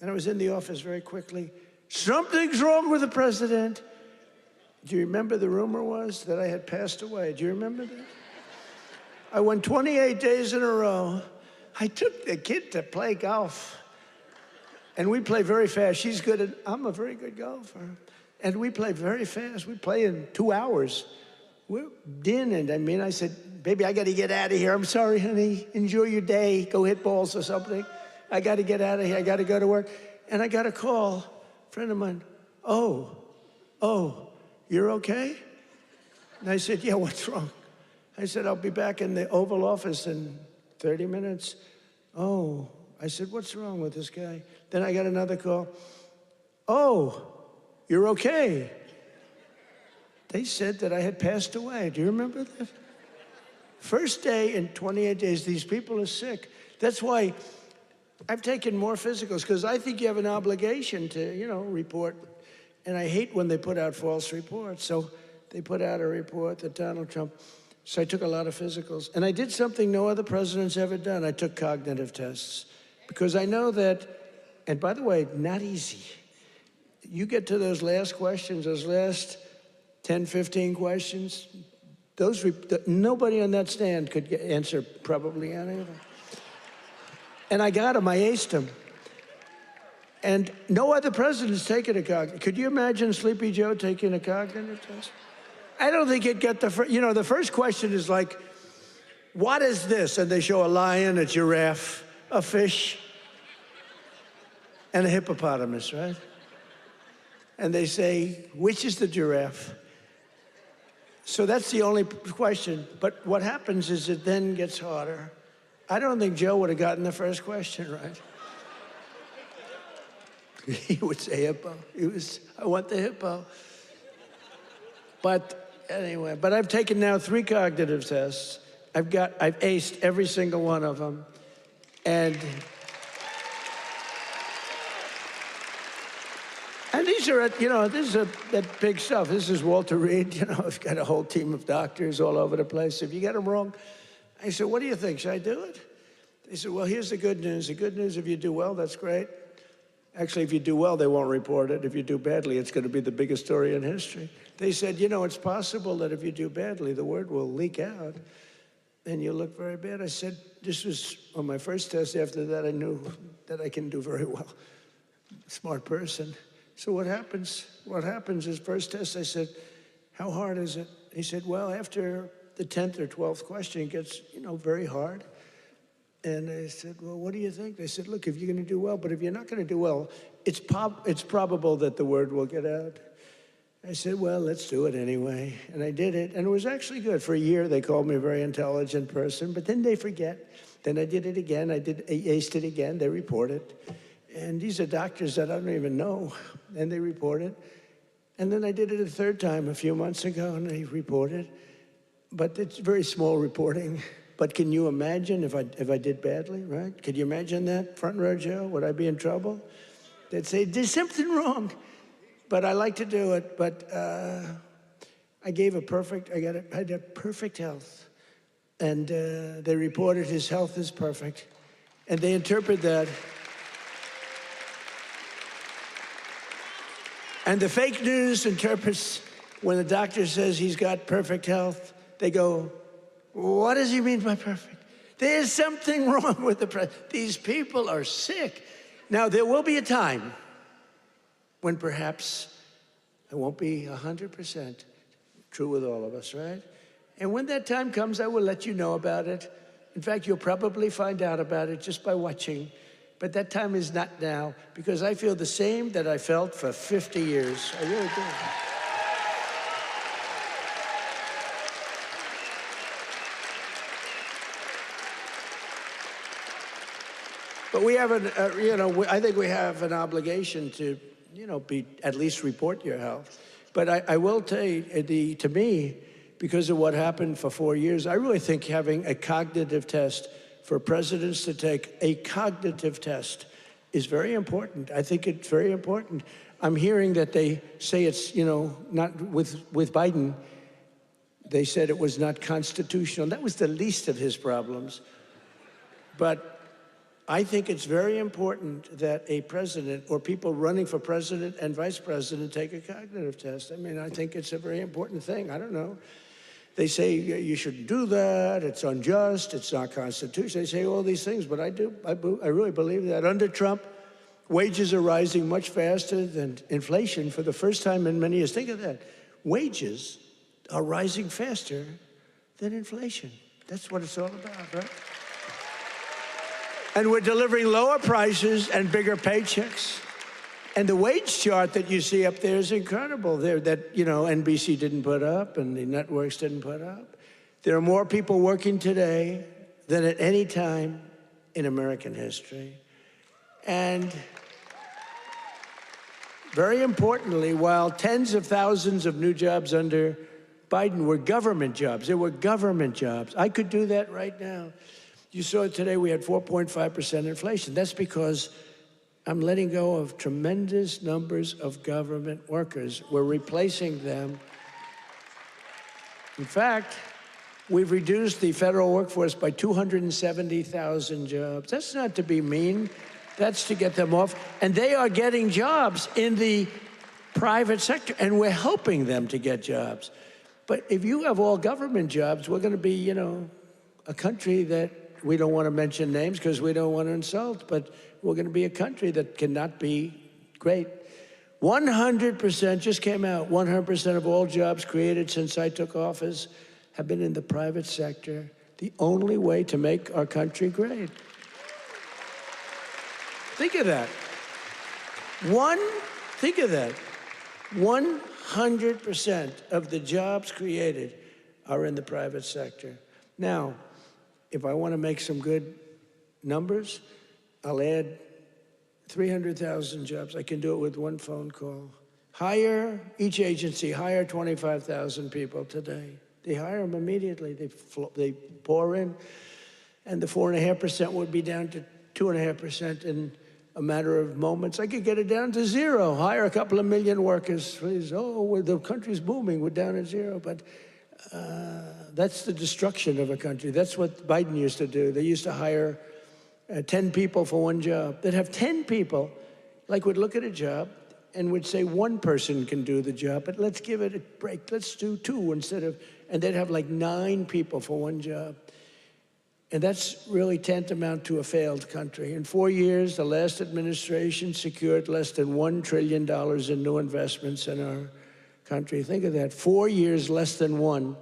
and I was in the office very quickly. Something's wrong with the president. Do you remember the rumor was that I had passed away? Do you remember that? I won 28 days in a row. I took the kid to play golf. And we play very fast. She's good at, I'm a very good golfer. And we play very fast. We play in 2 hours. We're in, and I mean, I said, baby, I got to get out of here. I'm sorry, honey. Enjoy your day. Go hit balls or something. I got to get out of here. I got to go to work. And I got a call, a friend of mine. Oh, you're okay? And I said, yeah, what's wrong? I said, I'll be back in the Oval Office in 30 minutes. Oh, I said, what's wrong with this guy? Then I got another call. Oh, you're okay. They said that I had passed away. Do you remember that? First day in 28 days, these people are sick. That's why I've taken more physicals, because I think you have an obligation to, you know, report. And I hate when they put out false reports. So they put out a report that Donald Trump. So I took a lot of physicals. And I did something no other president's ever done. I took cognitive tests. Because I know that, and by the way, not easy. You get to those last questions, those last 10, 15 questions, nobody on that stand could answer probably any of them. And I got them, I aced them. And no other president's taken a cognitive. Could you imagine Sleepy Joe taking a cognitive test? I don't think he'd get the first, you know, the first question is like, what is this? And they show a lion, a giraffe, a fish, and a hippopotamus, right? And they say, which is the giraffe? So that's the only question. But what happens is it then gets harder. I don't think Joe would have gotten the first question right. He would say hippo. I want the hippo. But anyway, I've taken now 3 cognitive tests. I've aced every single one of them. And these are, you know, this is that big stuff. This is Walter Reed, you know, I've got a whole team of doctors all over the place. If you get them wrong, I said, what do you think? Should I do it? They said, well, here's the good news. The good news, if you do well, that's great. Actually, if you do well, they won't report it. If you do badly, it's going to be the biggest story in history. They said, you know, it's possible that if you do badly, the word will leak out and you'll look very bad. I said, this was on my first test. After that, I knew that I can do very well. Smart person. So what happens? What happens is first test, I said, how hard is it? He said, well, after the 10th or 12th question, it gets, you know, very hard. And I said, well, what do you think? They said, look, if you're going to do well, but if you're not going to do well, it's probable that the word will get out. I said, well, let's do it anyway. And I did it, and it was actually good. For a year, they called me a very intelligent person, but then they forget. Then I did it again. I aced it again. They report it. And these are doctors that I don't even know, and they report it. And then I did it a third time a few months ago, and I reported. But it's very small reporting. But can you imagine if I did badly, right? Could you imagine that, front row Joe? Would I be in trouble? They'd say, there's something wrong. But I like to do it. But I had perfect health. And they reported his health is perfect. And they interpret that. And the fake news interprets when the doctor says he's got perfect health, they go, what does he mean by perfect? There's something wrong with the president. These people are sick. Now, there will be a time when perhaps it won't be 100% true with all of us, right? And when that time comes, I will let you know about it. In fact, you'll probably find out about it just by watching. But that time is not now, because I feel the same that I felt for 50 years. I really do. But we have I think we have an obligation to, at least report your health. But I will tell you, to me, because of what happened for 4 years, I really think having a cognitive test for presidents to take a cognitive test is very important. I think it's very important. I'm hearing that they say it's, not with Biden, they said it was not constitutional. That was the least of his problems. But I think it's very important that a president or people running for president and vice president take a cognitive test. I mean, I think it's a very important thing. I don't know. They say you shouldn't do that, it's unjust, it's not constitutional. They say all these things, but I really believe that. Under Trump, wages are rising much faster than inflation for the first time in many years. Think of that. Wages are rising faster than inflation. That's what it's all about, right? And we're delivering lower prices and bigger paychecks. And the wage chart that you see up there is incredible. That NBC didn't put up and the networks didn't put up. There are more people working today than at any time in American history. And very importantly, while tens of thousands of new jobs under Biden were government jobs, they were government jobs. I could do that right now. You saw it today, we had 4.5% inflation. That's because I'm letting go of tremendous numbers of government workers. We're replacing them. In fact, we've reduced the federal workforce by 270,000 jobs. That's not to be mean. That's to get them off. And they are getting jobs in the private sector, and we're helping them to get jobs. But if you have all government jobs, we're going to be, a country that we don't want to mention names because we don't want to insult, but we're going to be a country that cannot be great. 100% just came out, 100% of all jobs created since I took office have been in the private sector. The only way to make our country great. Think of that. Think of that. 100% of the jobs created are in the private sector. Now, if I want to make some good numbers, I'll add 300,000 jobs. I can do it with one phone call. Each agency hire 25,000 people today. They hire them immediately. They pour in, and the 4.5% would be down to 2.5% in a matter of moments. I could get it down to zero. Hire a couple of million workers, please. Oh, the country's booming. We're down at zero, but that's the destruction of a country. That's what Biden used to do. They used to hire 10 people for one job. They'd have 10 people, would look at a job and would say one person can do the job, but let's give it a break. Let's do two and they'd have 9 people for one job. And that's really tantamount to a failed country. In 4 years, the last administration secured less than $1 trillion in new investments in our country. Think of that, 4 years, less than one.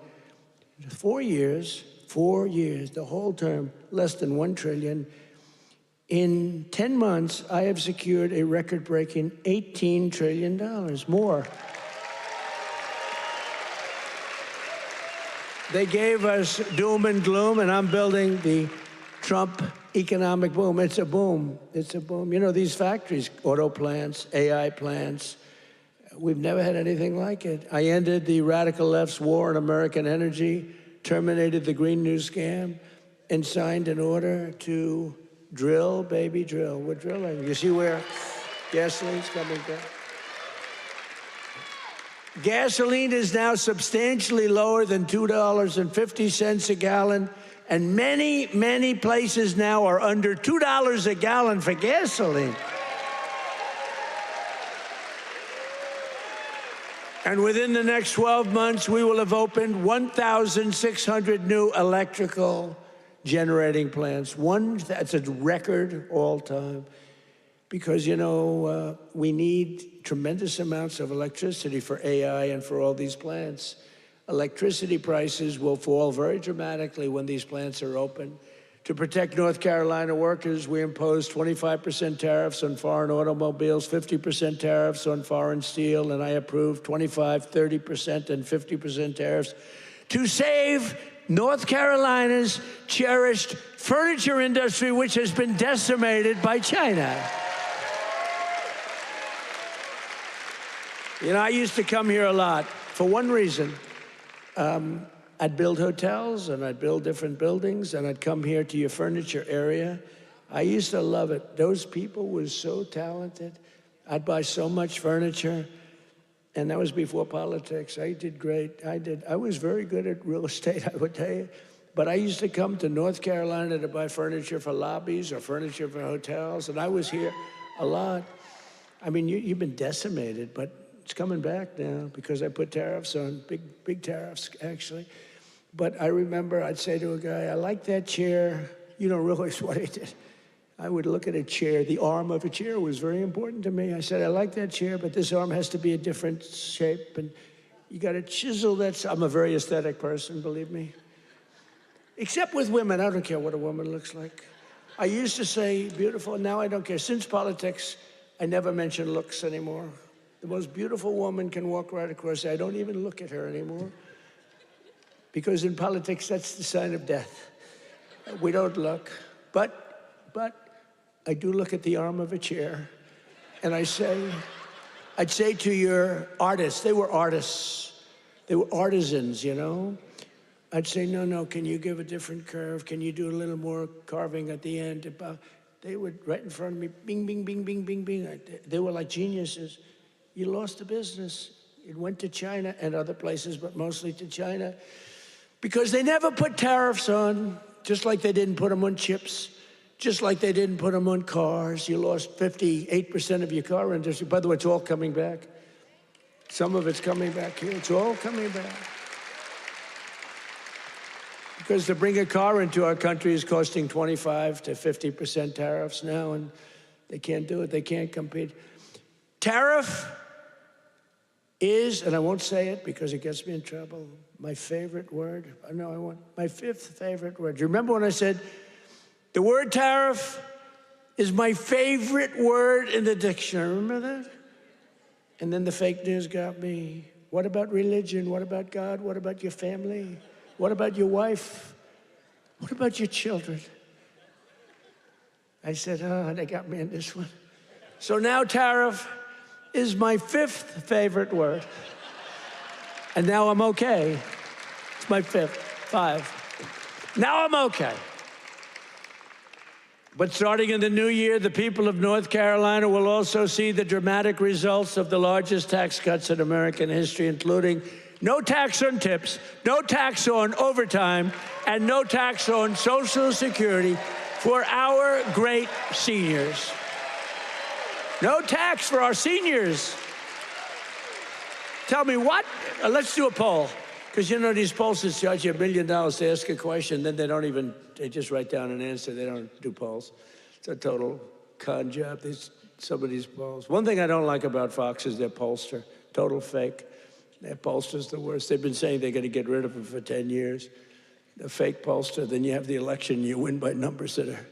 4 years, the whole term, less than $1 trillion. In 10 months, I have secured a record-breaking $18 trillion more. They gave us doom and gloom, and I'm building the Trump economic boom. It's a boom. It's a boom. These factories, auto plants, AI plants, We've never had anything like it. I ended the radical left's war on American energy, terminated the Green New scam, and signed an order to drill, baby, drill. We're drilling. You see where gasoline's coming down? Gasoline is now substantially lower than $2.50 a gallon, and many, many places now are under $2 a gallon for gasoline. And within the next 12 months, we will have opened 1,600 new electrical generating plants. That's a record all time. Because, you know, we need tremendous amounts of electricity for AI and for all these plants. Electricity prices will fall very dramatically when these plants are open. To protect North Carolina workers, we imposed 25% tariffs on foreign automobiles, 50% tariffs on foreign steel, and I approved 25%, 30%, and 50% tariffs to save North Carolina's cherished furniture industry, which has been decimated by China. You know, I used to come here a lot for one reason. I'd build hotels, and I'd build different buildings, and I'd come here to your furniture area. I used to love it. Those people were so talented. I'd buy so much furniture, and that was before politics. I did great. I was very good at real estate, I would tell you. But I used to come to North Carolina to buy furniture for lobbies or furniture for hotels, and I was here a lot. I mean, you've been decimated, but it's coming back now because I put tariffs on, big tariffs, actually. But I remember I'd say to a guy, I like that chair. You don't realize what I did. I would look at a chair. The arm of a chair was very important to me. I said, I like that chair, but this arm has to be a different shape. And you got to chisel that. I'm a very aesthetic person, believe me. Except with women. I don't care what a woman looks like. I used to say beautiful. Now I don't care. Since politics, I never mention looks anymore. The most beautiful woman can walk right across. I don't even look at her anymore. Because in politics, that's the sign of death. We don't look. But I do look at the arm of a chair, and I'd say to your artists, they were artists. They were artisans, you know? I'd say, no, can you give a different curve? Can you do a little more carving at the end? They would, right in front of me, bing, bing, bing, bing, bing, bing. They were like geniuses. You lost the business. It went to China and other places, but mostly to China. Because they never put tariffs on, just like they didn't put them on chips, just like they didn't put them on cars. You lost 58% of your car industry. By the way, it's all coming back. Some of it's coming back here. It's all coming back. Because to bring a car into our country is costing 25 to 50% tariffs now, and they can't do it. They can't compete. Tariff is, and I won't say it because it gets me in trouble, my favorite word. No, I want my fifth favorite word. Do you remember when I said the word tariff is my favorite word in the dictionary? Remember that? And then the fake news got me. What about religion? What about God? What about your family? What about your wife? What about your children? I said, they got me in this one. So now tariff is my fifth favorite word. And now I'm okay. It's my fifth, 5. Now I'm okay. But starting in the new year, the people of North Carolina will also see the dramatic results of the largest tax cuts in American history, including no tax on tips, no tax on overtime, and no tax on Social Security for our great seniors. No tax for our seniors. Tell me what? Let's do a poll. Because you know these pollsters charge you $1 million to ask a question, then they just write down an answer. They don't do polls. It's a total con job, some of these polls. One thing I don't like about Fox is their pollster. Total fake. Their pollster's the worst. They've been saying they're going to get rid of them for 10 years. The fake pollster, then you have the election, you win by numbers that are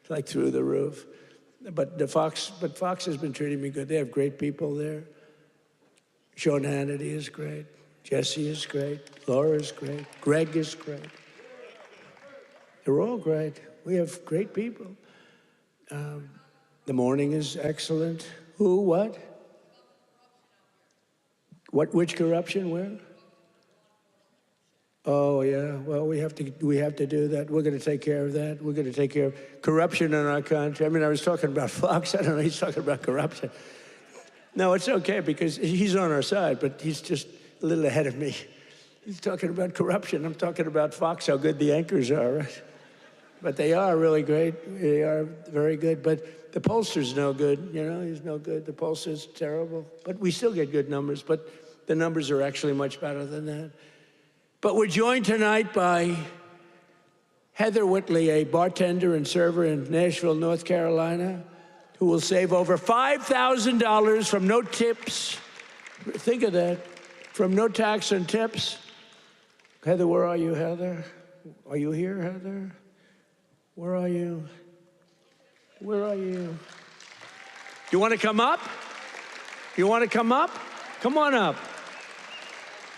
like through the roof. But Fox has been treating me good. They have great people there. Sean Hannity is great. Jesse is great. Laura is great. Greg is great. They're all great. We have great people. The morning is excellent. Who, what? Which corruption? Where? Oh, yeah. Well, we have to do that. We're going to take care of that. We're going to take care of corruption in our country. I mean, I was talking about Fox. I don't know. He's talking about corruption. No, it's okay because he's on our side, but he's just a little ahead of me. He's talking about corruption. I'm talking about Fox, how good the anchors are, right? But they are really great. They are very good. But the pollster's no good. You know, he's no good. The pollster's terrible. But we still get good numbers. But the numbers are actually much better than that. But we're joined tonight by Heather Whitley, a bartender and server in Nashville, North Carolina, who will save over $5,000 from no tips. Think of that. From no tax and tips. Heather, where are you, Heather? Are you here, Heather? Where are you? Where are you? You want to come up? You want to come up? Come on up.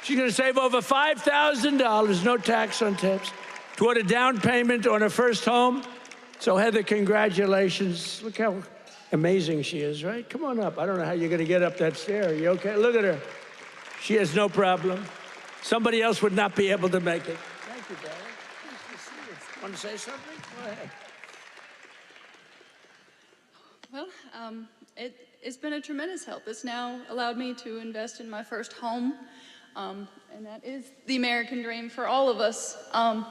She's going to save over $5,000, no tax on tips, toward a down payment on her first home. So, Heather, congratulations. Look how amazing she is, right? Come on up. I don't know how you're going to get up that stair. Are you okay? Look at her. She has no problem. Somebody else would not be able to make it. Thank you, darling. Nice to see you. Want to say something? Go ahead. Well, it's been a tremendous help. It's now allowed me to invest in my first home, and that is the American dream for all of us. I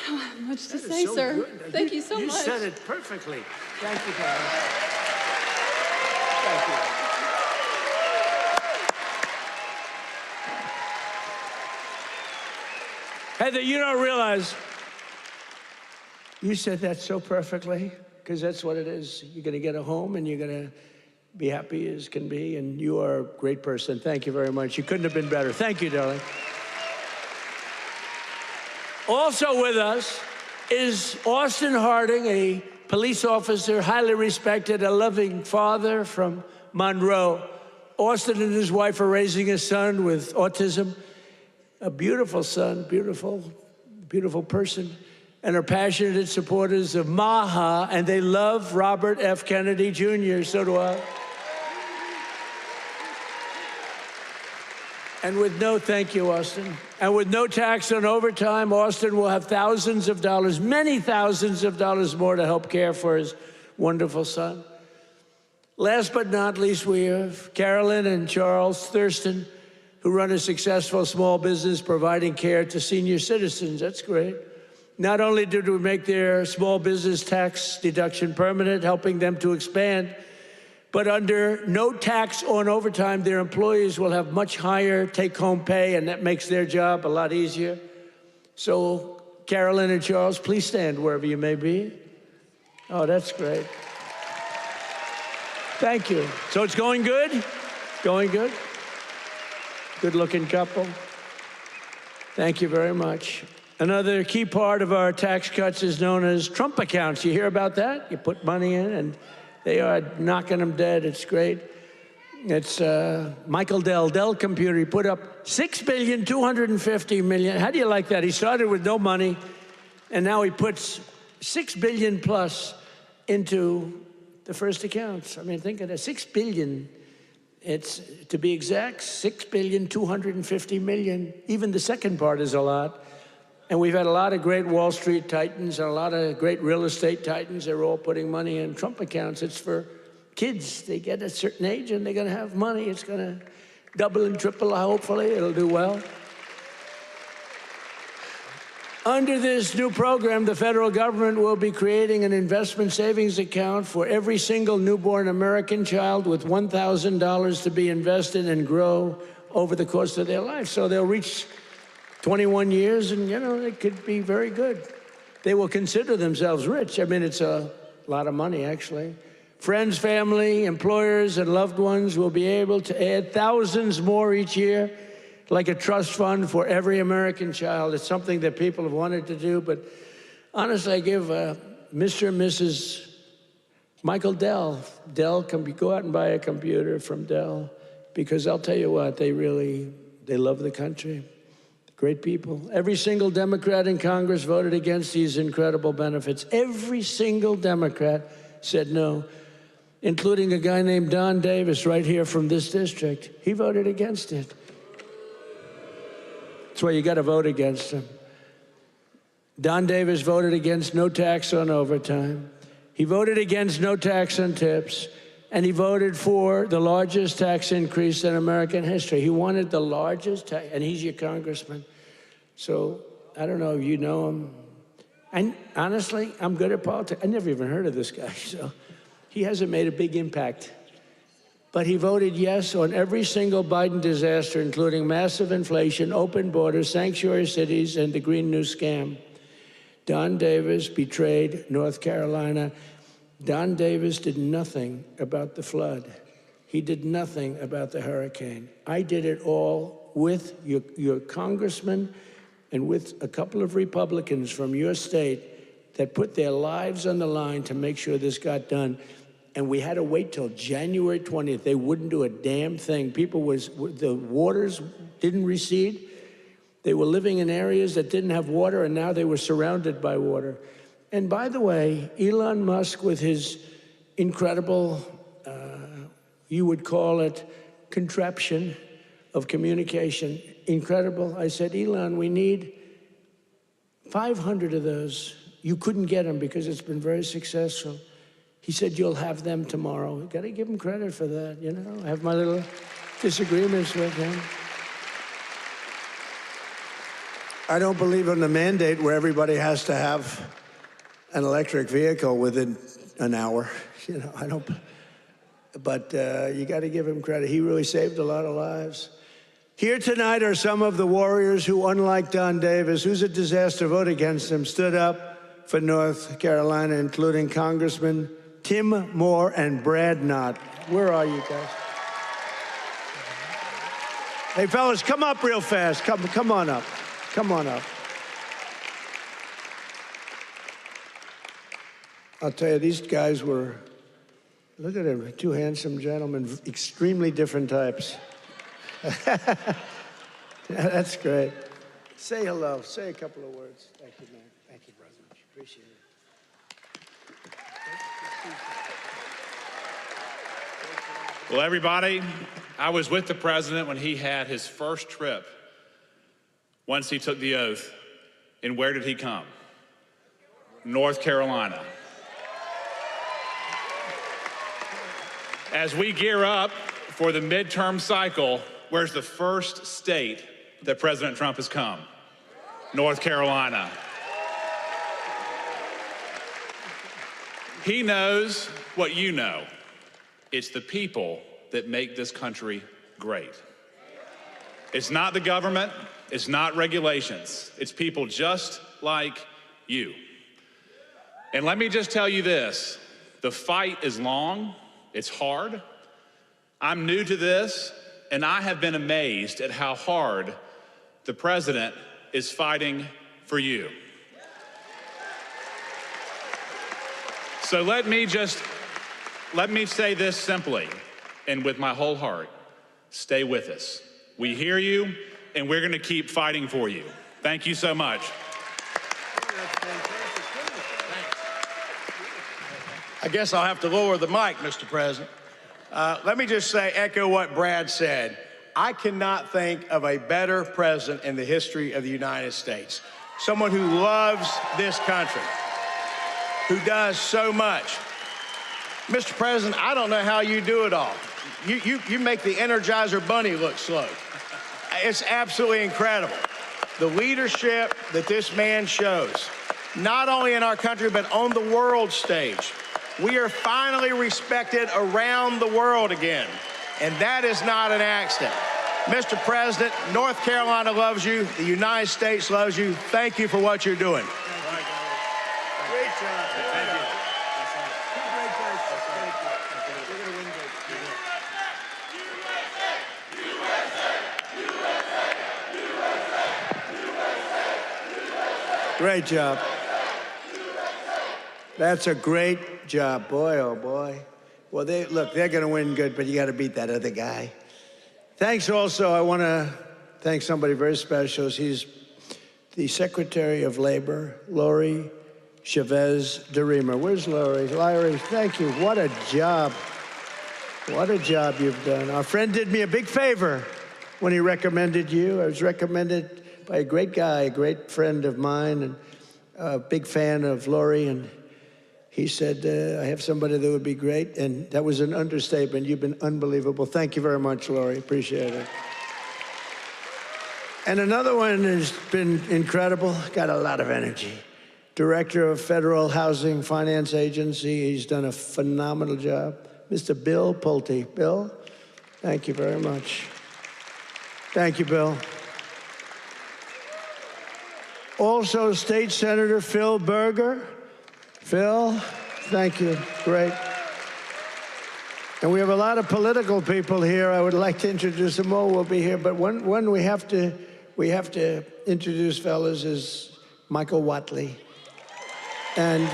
don't have much to say, sir. Good. Thank you so much. You said it perfectly. Thank you, darling. Thank you. Heather, you don't realize you said that so perfectly, because that's what it is. You're going to get a home, and you're going to be happy as can be, and you are a great person. Thank you very much. You couldn't have been better. Thank you, darling. Also with us is Austin Harding, a police officer, highly respected, a loving father from Monroe. Austin and his wife are raising a son with autism. A beautiful son, beautiful, beautiful person, and are passionate supporters of MAHA, and they love Robert F. Kennedy Jr., so do I. And with no, thank you, Austin, and with no tax on overtime, Austin will have thousands of dollars, many thousands of dollars more to help care for his wonderful son. Last but not least, we have Carolyn and Charles Thurston, who run a successful small business providing care to senior citizens. That's great. Not only did we make their small business tax deduction permanent, helping them to expand, but under no tax on overtime, their employees will have much higher take-home pay, and that makes their job a lot easier. So, Carolyn and Charles, please stand wherever you may be. Oh, that's great. Thank you. So it's going good? Going good? Good-looking couple. Thank you very much. Another key part of our tax cuts is known as Trump accounts. You hear about that? You put money in, and they are knocking them dead. It's great. It's Michael Dell Computer. He put up $6.25 billion. How do you like that? He started with no money, and now he puts $6 billion plus into the first accounts. I mean, think of that, $6 billion. It's, to be exact, $6.25 billion. Even the second part is a lot. And we've had a lot of great Wall Street titans and a lot of great real estate titans. They're all putting money in Trump accounts. It's for kids. They get a certain age and they're going to have money. It's going to double and triple, hopefully. It'll do well. Under this new program, the federal government will be creating an investment savings account for every single newborn American child with $1,000 to be invested and grow over the course of their life. So they'll reach 21 years and, you know, they could be very good. They will consider themselves rich. I mean, it's a lot of money, actually. Friends, family, employers, and loved ones will be able to add thousands more each year, like a trust fund for every American child. It's something that people have wanted to do, but honestly, I give Mr. and Mrs. Michael Dell, go out and buy a computer from Dell, because I'll tell you what, they love the country. Great people. Every single Democrat in Congress voted against these incredible benefits. Every single Democrat said no. including a guy named Don Davis right here from this district. He voted against it. That's why you got to vote against him. Don Davis voted against no tax on overtime. He voted against no tax on tips. And he voted for the largest tax increase in American history. He wanted the largest tax, and he's your congressman. So I don't know if you know him. And honestly, I'm good at politics. I never even heard of this guy, so he hasn't made a big impact. But he voted yes on every single Biden disaster, including massive inflation, open borders, sanctuary cities, and the Green New Scam. Don Davis betrayed North Carolina. Don Davis did nothing about the flood. He did nothing about the hurricane. I did it all with your congressman and with a couple of Republicans from your state that put their lives on the line to make sure this got done. And we had to wait till January 20th. They wouldn't do a damn thing. The waters didn't recede. They were living in areas that didn't have water, and now they were surrounded by water. And by the way, Elon Musk, with his incredible, you would call it contraption of communication, incredible. I said, Elon, we need 500 of those. You couldn't get them because it's been very successful. He said, you'll have them tomorrow. Got to give him credit for that, you know. I have my little disagreements with him. I don't believe in the mandate where everybody has to have an electric vehicle within an hour. You know, I don't, but you got to give him credit. He really saved a lot of lives. Here tonight are some of the warriors who, unlike Don Davis, who's a disaster, vote against him, stood up for North Carolina, including Congressman Tim Moore and Brad Knott. Where are you guys? Hey, fellas, come up real fast. Come on up. Come on up. I'll tell you, these guys were, look at them, two handsome gentlemen, extremely different types. That's great. Say hello. Say a couple of words. Thank you, man. Thank you, President. Appreciate it. Well, everybody, I was with the president when he had his first trip once he took the oath. And where did he come? North Carolina. As we gear up for the midterm cycle, where's the first state that President Trump has come? North Carolina. He knows what you know. It's the people that make this country great. It's not the government, it's not regulations, it's people just like you. And let me just tell you this, the fight is long, it's hard. I'm new to this, and I have been amazed at how hard the president is fighting for you. So let me say this simply and with my whole heart. Stay with us. We hear you, and we're going to keep fighting for you. Thank you so much. I guess I'll have to lower the mic, Mr. President. Let me just say, echo what Brad said. I cannot think of a better president in the history of the United States. Someone who loves this country, who does so much. Mr. President, I don't know how you do it all. You make the Energizer Bunny look slow. It's absolutely incredible. The leadership that this man shows, not only in our country, but on the world stage. We are finally respected around the world again, and that is not an accident. Mr. President, North Carolina loves you. The United States loves you. Thank you for what you're doing. Great job. Thank you. Great guys. Thank you. We're going to win big. Great job. That's a great job. Boy, oh boy. Well, they're going to win good, but you got to beat that other guy. Thanks also, I want to thank somebody very special. He's the Secretary of Labor, Lori Chavez DeRemer. Where's Laurie? Larry, thank you. What a job. What a job you've done. Our friend did me a big favor when he recommended you. I was recommended by a great guy, a great friend of mine, and a big fan of Laurie, and he said, I have somebody that would be great, and that was an understatement. You've been unbelievable. Thank you very much, Laurie. Appreciate it. And another one has been incredible, got a lot of energy. Director of Federal Housing Finance Agency. He's done a phenomenal job. Mr. Bill Pulte. Bill, thank you very much. Thank you, Bill. Also, State Senator Phil Berger. Phil, thank you. Great. And we have a lot of political people here. I would like to introduce them all. Will be here, but one we have to introduce, fellas, is Michael Whatley. And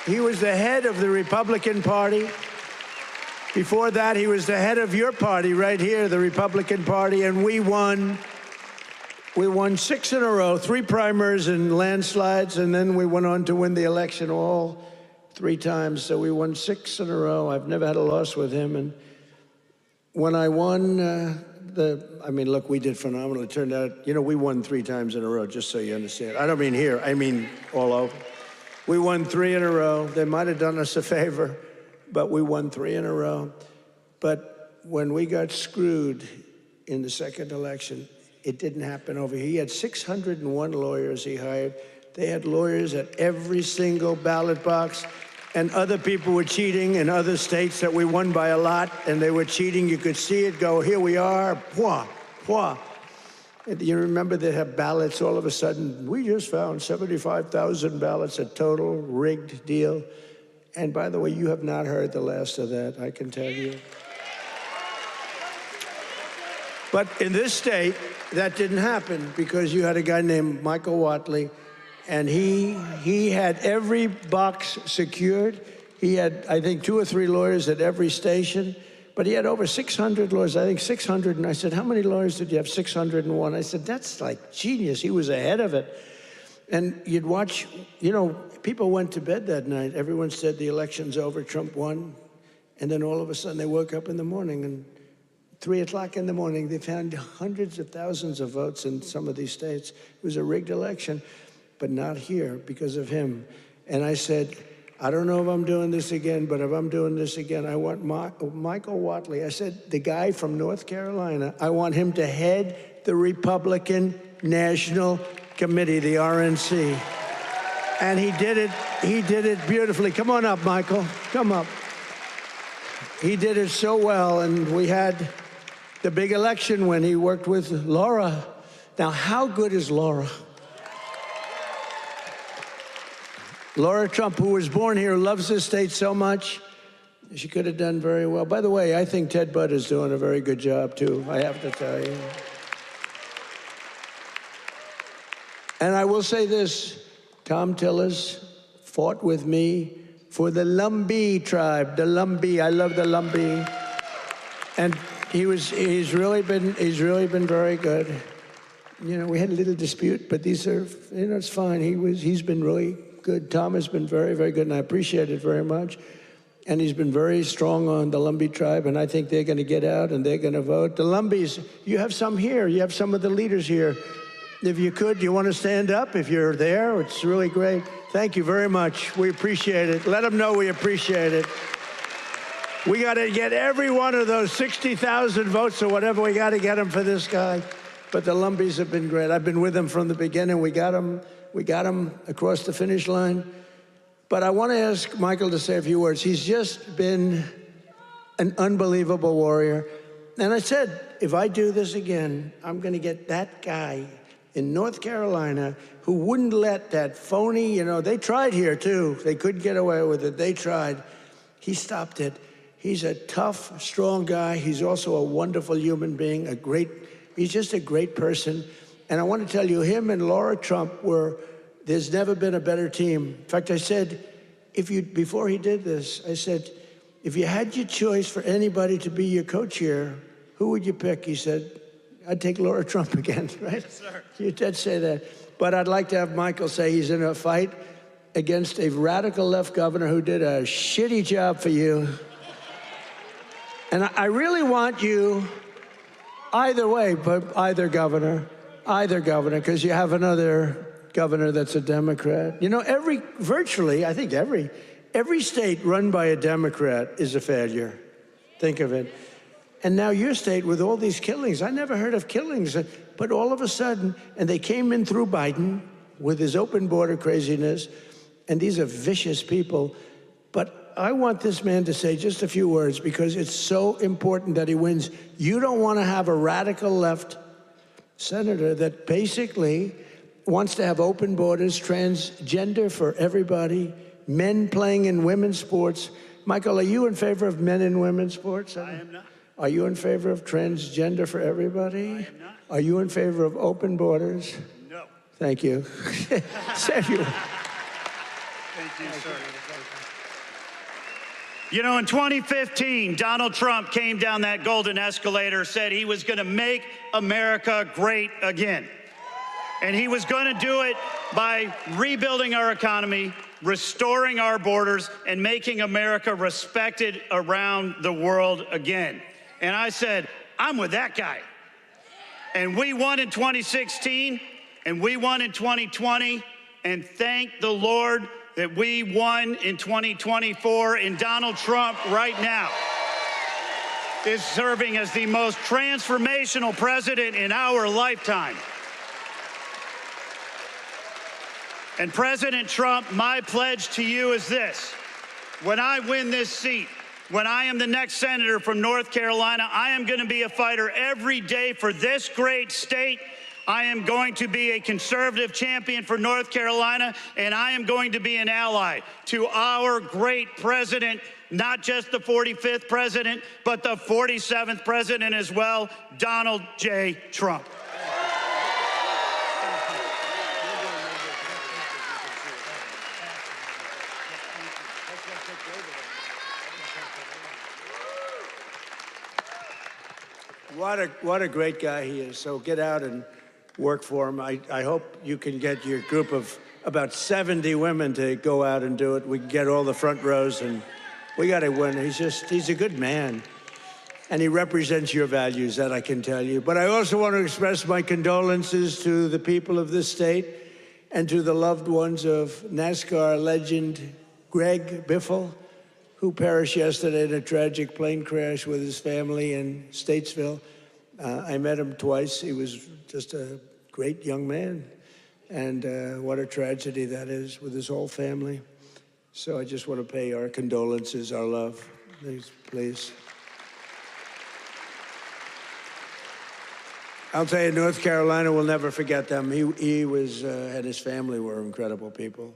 he was the head of the Republican Party. Before that, he was the head of your party right here, the Republican Party, and we won 6 in a row, 3 primaries and landslides, and then we went on to win the election all 3 times. So we won 6 in a row. I've never had a loss with him. And when I won look, we did phenomenal. It turned out, we won 3 times in a row, just so you understand. I don't mean here, I mean all over. We won 3 in a row. They might have done us a favor, but we won 3 in a row. But when we got screwed in the second election, it didn't happen over here. He had 601 lawyers he hired. They had lawyers at every single ballot box, and other people were cheating in other states that we won by a lot, and they were cheating. You could see it go, here we are, pwah, pwah. And you remember they have ballots all of a sudden. We just found 75,000 ballots, a total rigged deal. And by the way, you have not heard the last of that, I can tell you. But in this state, that didn't happen because you had a guy named Michael Whatley, and he had every box secured. He had, I think, 2 or 3 lawyers at every station, but he had over 600 lawyers, I think 600. And I said, how many lawyers did you have? 601. I said, that's like genius. He was ahead of it. And you'd watch, people went to bed that night. Everyone said the election's over, Trump won. And then all of a sudden they woke up in the morning, and 3 o'clock in the morning, they found hundreds of thousands of votes in some of these states. It was a rigged election, but not here because of him. And I said, I don't know if I'm doing this again, but if I'm doing this again, I want Michael Whatley. I said, the guy from North Carolina, I want him to head the Republican National Committee, the RNC. And he did it beautifully. Come on up, Michael, come up. He did it so well, and we had the big election when he worked with Laura. Now, how good is Laura? Laura Trump, who was born here, loves this state so much. She could have done very well. By the way, I think Ted Budd is doing a very good job, too, I have to tell you. And I will say this, Tom Tillis fought with me for the Lumbee tribe, the Lumbee. I love the Lumbee. And he's really been very good. We had a little dispute, but these are, it's fine. He's been really good. Tom has been very, very good, and I appreciate it very much. And he's been very strong on the Lumbee tribe, and I think they're going to get out and they're going to vote. The Lumbees, you have some here. You have some of the leaders here. If you could, you want to stand up if you're there? It's really great. Thank you very much. We appreciate it. Let them know we appreciate it. We got to get every one of those 60,000 votes or whatever. We got to get them for this guy. But the Lumbees have been great. I've been with them from the beginning. We got them across the finish line. But I want to ask Michael to say a few words. He's just been an unbelievable warrior. And I said, if I do this again, I'm going to get that guy in North Carolina who wouldn't let that phony, they tried here too. They couldn't get away with it. They tried. He stopped it. He's a tough, strong guy. He's also a wonderful human being, he's just a great person. And I want to tell you, him and Laura Trump there's never been a better team. In fact, I said, before he did this, I said, if you had your choice for anybody to be your co-chair, who would you pick? He said, I'd take Laura Trump again, right? Yes, sir. You did say that. But I'd like to have Michael say he's in a fight against a radical left governor who did a shitty job for you. And I really want you, either way, but either governor, because you have another governor that's a Democrat. You know, virtually, I think every state run by a Democrat is a failure. Think of it. And now your state with all these killings, I never heard of killings, but all of a sudden, and they came in through Biden with his open border craziness, and these are vicious people. But I want this man to say just a few words because it's so important that he wins. You don't want to have a radical left senator that basically wants to have open borders, transgender for everybody, men playing in women's sports. Michael, are you in favor of men in women's sports? I am not. Are you in favor of transgender for everybody? I am not. Are you in favor of open borders? No. Thank you. Thank you. Thank you, sir. You know, in 2015, Donald Trump came down that golden escalator, said he was going to make America great again. And he was going to do it by rebuilding our economy, restoring our borders, and making America respected around the world again. And I said, I'm with that guy. And we won in 2016, and we won in 2020, and thank the Lord that we won in 2024, and Donald Trump right now is serving as the most transformational president in our lifetime. And President Trump, my pledge to you is this. When I win this seat, when I am the next senator from North Carolina, I am going to be a fighter every day for this great state. I am going to be a conservative champion for North Carolina, and I am going to be an ally to our great president, not just the 45th president, but the 47th president as well, Donald J. Trump. What a great guy he is. So get out and work for him. I hope you can get your group of about 70 women to go out and do it. We can get all the front rows, and we got to win. He's a good man, and he represents your values, that I can tell you. But I also want to express my condolences to the people of this state and to the loved ones of NASCAR legend Greg Biffle, who perished yesterday in a tragic plane crash with his family in Statesville. I met him twice. He was just a great young man. And what a tragedy that is with his whole family. So I just want to pay our condolences, our love. Please. I'll tell you, North Carolina will never forget them. He was, and his family were incredible people.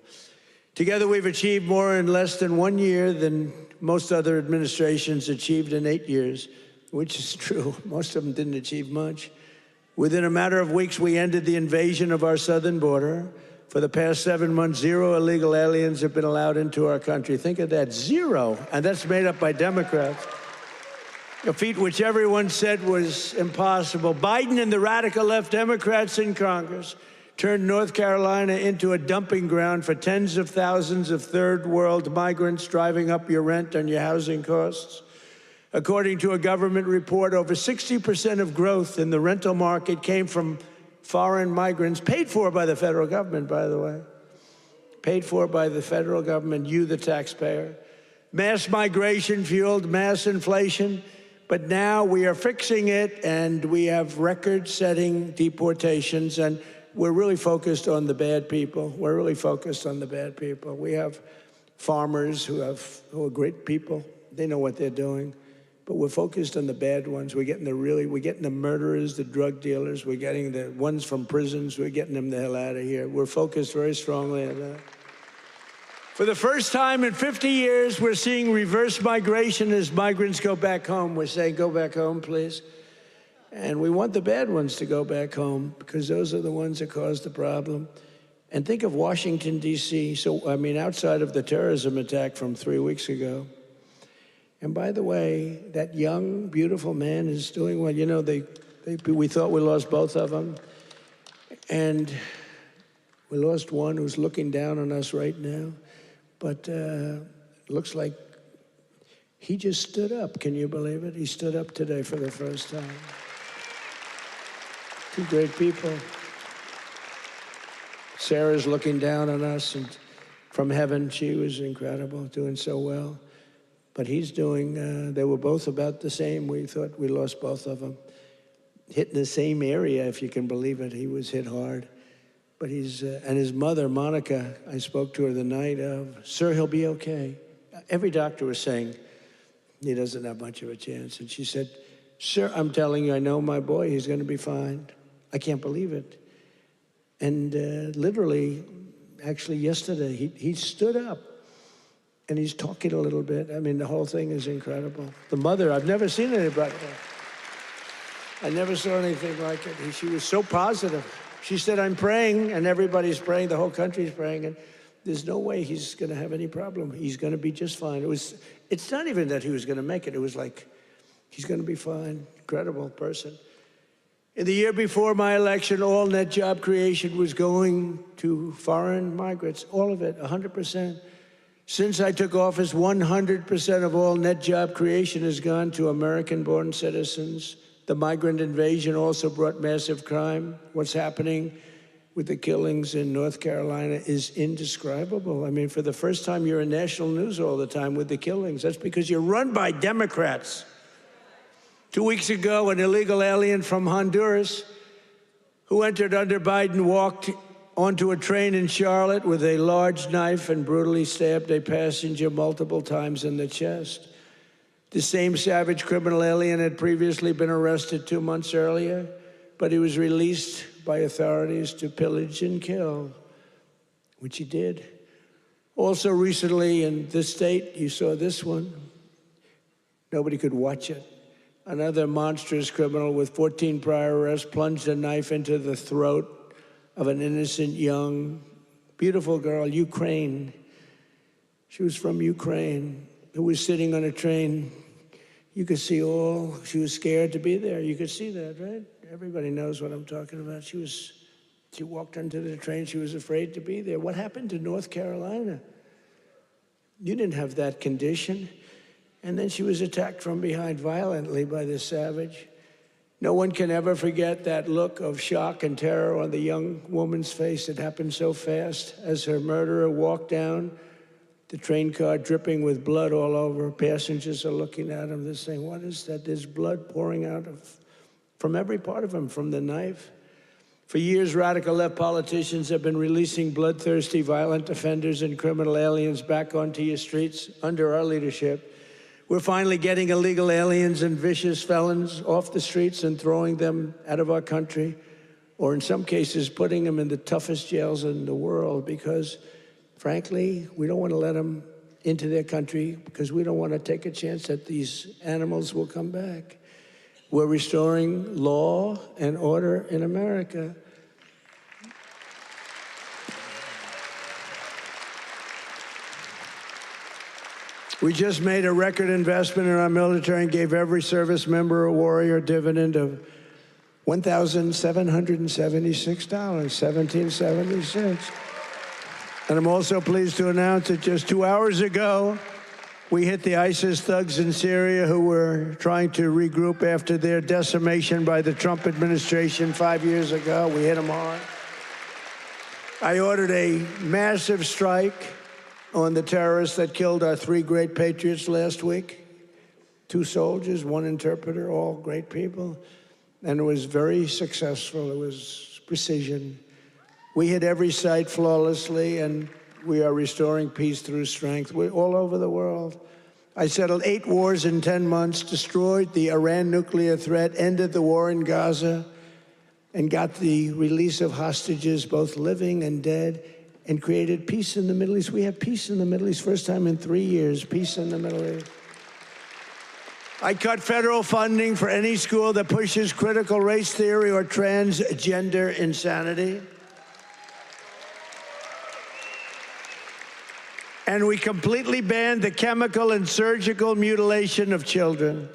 Together, we've achieved more in less than 1 year than most other administrations achieved in 8 years, which is true. Most of them didn't achieve much. Within a matter of weeks, we ended the invasion of our southern border. For the past 7 months, 0 illegal aliens have been allowed into our country. Think of that, 0. And that's made up by Democrats. A feat which everyone said was impossible. Biden and the radical left Democrats in Congress turned North Carolina into a dumping ground for tens of thousands of third world migrants, driving up your rent and your housing costs. According to a government report, over 60% of growth in the rental market came from foreign migrants, paid for by the federal government, by the way. Paid for by the federal government, you, the taxpayer. Mass migration fueled mass inflation, but now we are fixing it, and we have record-setting deportations, and we're really focused on the bad people. We're really focused on the bad people. We have farmers who are great people. They know what they're doing. But we're focused on the bad ones. We're getting the murderers, the drug dealers. We're getting the ones from prisons. We're getting them the hell out of here. We're focused very strongly on that. For the first time in 50 years, we're seeing reverse migration as migrants go back home. We're saying, go back home, please. And we want the bad ones to go back home because those are the ones that caused the problem. And think of Washington, D.C. So, I mean, outside of the terrorism attack from 3 weeks ago. And by the way, that young, beautiful man is doing well. You know, we thought we lost both of them. And We lost one who's looking down on us right now, but looks like he just stood up. Can you believe it? He stood up today for the first time. Two great people. Sarah's looking down on us, and from heaven, she was incredible, doing so well. But he's doing, they were both about the same. We thought we lost both of them. Hit in the same area, if you can believe it. He was hit hard. But he's, and his mother, Monica, I spoke to her the night of, sir, he'll be okay. Every doctor was saying, he doesn't have much of a chance. And she said, sir, I'm telling you, I know my boy, he's going to be fine. I can't believe it. And literally, actually yesterday, he stood up and he's talking a little bit. I mean, the whole thing is incredible. The mother, I've never seen anybody. I never saw anything like it. She was so positive. She said, I'm praying, and everybody's praying, the whole country's praying, and there's no way he's going to have any problem. He's going to be just fine. It's not even that he was going to make it. It was like, he's going to be fine. Incredible person. In the year before my election, all net job creation was going to foreign migrants, all of it, 100%. Since I took office, 100% of all net job creation has gone to American-born citizens. The migrant invasion also brought massive crime. What's happening with the killings in North Carolina is indescribable. I mean, for the first time, you're in national news all the time with the killings. That's because you're run by Democrats. 2 weeks ago, an illegal alien from Honduras who entered under Biden walked onto a train in Charlotte with a large knife and brutally stabbed a passenger multiple times in the chest. The same savage criminal alien had previously been arrested 2 months earlier, but he was released by authorities to pillage and kill, which he did. Also recently in this state, you saw this one. Nobody could watch it. Another monstrous criminal with 14 prior arrests plunged a knife into the throat of an innocent young, beautiful girl, Ukraine. She was from Ukraine, who was sitting on a train. You could see she was scared to be there. You could see that, right? Everybody knows what I'm talking about. She walked onto the train. She was afraid to be there. What happened to North Carolina? You didn't have that condition. And then she was attacked from behind violently by this savage. No one can ever forget that look of shock and terror on the young woman's face. It happened so fast as her murderer walked down the train car, dripping with blood all over. Passengers are looking at him. They're saying, what is that? There's blood pouring out from every part of him, from the knife. For years, radical left politicians have been releasing bloodthirsty, violent offenders and criminal aliens back onto your streets under our leadership. We're finally getting illegal aliens and vicious felons off the streets and throwing them out of our country, or in some cases, putting them in the toughest jails in the world because, frankly, we don't want to let them into their country because we don't want to take a chance that these animals will come back. We're restoring law and order in America. We just made a record investment in our military and gave every service member a warrior dividend of $1,776, $1,776. And I'm also pleased to announce that just 2 hours ago, we hit the ISIS thugs in Syria who were trying to regroup after their decimation by the Trump administration 5 years ago. We hit them hard. I ordered a massive strike on the terrorists that killed our 3 great patriots last week. 2 soldiers, 1 interpreter, all great people. And it was very successful. It was precision. We hit every site flawlessly, and we are restoring peace through strength. We're all over the world. I settled 8 wars in 10 months, destroyed the Iran nuclear threat, ended the war in Gaza, and got the release of hostages, both living and dead, and created peace in the Middle East. We have peace in the Middle East, first time in 3 years, peace in the Middle East. I cut federal funding for any school that pushes critical race theory or transgender insanity. And we completely banned the chemical and surgical mutilation of children.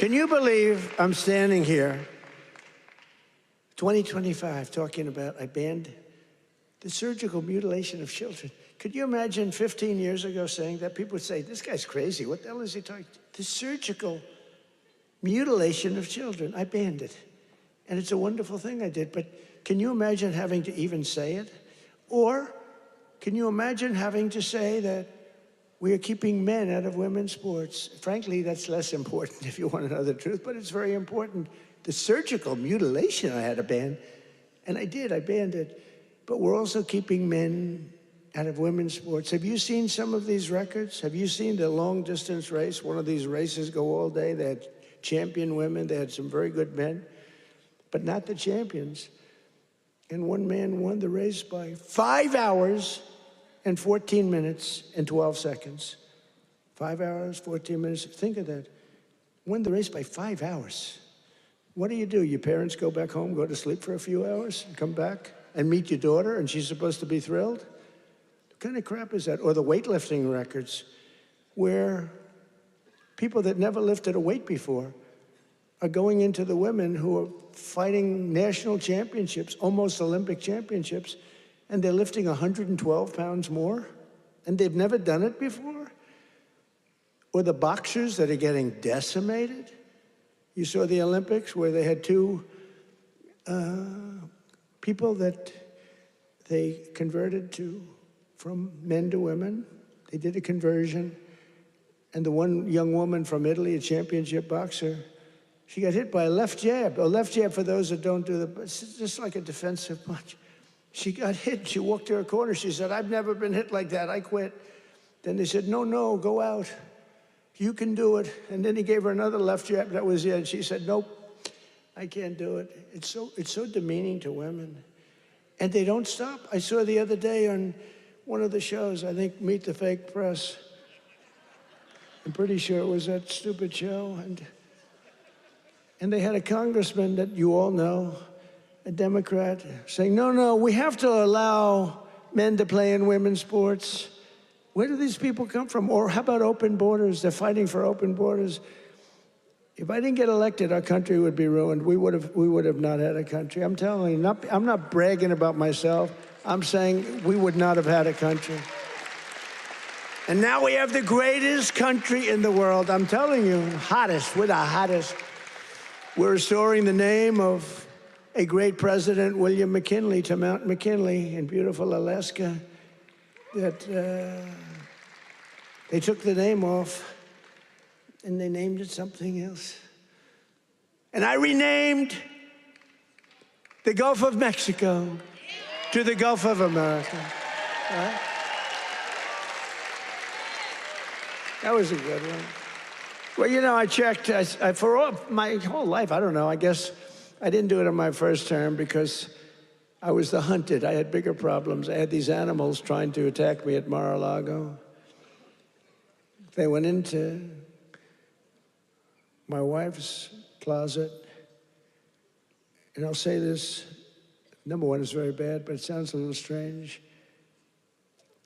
Can you believe I'm standing here, 2025, talking about I banned the surgical mutilation of children? Could you imagine 15 years ago saying that? People would say, this guy's crazy. What the hell is he talking? The surgical mutilation of children. I banned it. And it's a wonderful thing I did. But can you imagine having to even say it? Or can you imagine having to say that we are keeping men out of women's sports? Frankly, that's less important if you want to know the truth, but it's very important. The surgical mutilation I had to ban, and I did, I banned it. But we're also keeping men out of women's sports. Have you seen some of these records? Have you seen the long distance race? One of these races go all day. They had champion women. They had some very good men, but not the champions. And one man won the race by 5 hours and 14 minutes and 12 seconds. 5 hours, 14 minutes. Think of that. Won the race by 5 hours. What do? Your parents go back home, go to sleep for a few hours, and come back and meet your daughter, and she's supposed to be thrilled? What kind of crap is that? Or the weightlifting records, where people that never lifted a weight before are going into the women who are fighting national championships, almost Olympic championships, and they're lifting 112 pounds more, and they've never done it before? Or the boxers that are getting decimated? You saw the Olympics where they had two people that they converted from men to women. They did a conversion. And the one young woman from Italy, a championship boxer, she got hit by a left jab. A left jab, for those that don't do it's just like a defensive punch. She got hit. She walked to her corner. She said, I've never been hit like that. I quit. Then they said, no, go out. You can do it. And then he gave her another left jab. That was it. And she said, nope, I can't do it. It's so demeaning to women. And they don't stop. I saw the other day on one of the shows, I think Meet the Fake Press. I'm pretty sure it was that stupid show. And they had a congressman that you all know, a Democrat, saying, no, we have to allow men to play in women's sports. Where do these people come from? Or how about open borders? They're fighting for open borders. If I didn't get elected, our country would be ruined. We would have not had a country. I'm telling you, I'm not bragging about myself. I'm saying we would not have had a country. And now we have the greatest country in the world. I'm telling you, hottest. We're the hottest. We're restoring the name of a great president, William McKinley, to Mount McKinley in beautiful Alaska. That they took the name off and they named it something else. And I renamed the Gulf of Mexico to the Gulf of America. Right? That was a good one. Well, I checked for my whole life. I don't know. I guess I didn't do it in my first term because I was the hunted. I had bigger problems. I had these animals trying to attack me at Mar-a-Lago. They went into my wife's closet. And I'll say this, number one, it's very bad, but it sounds a little strange.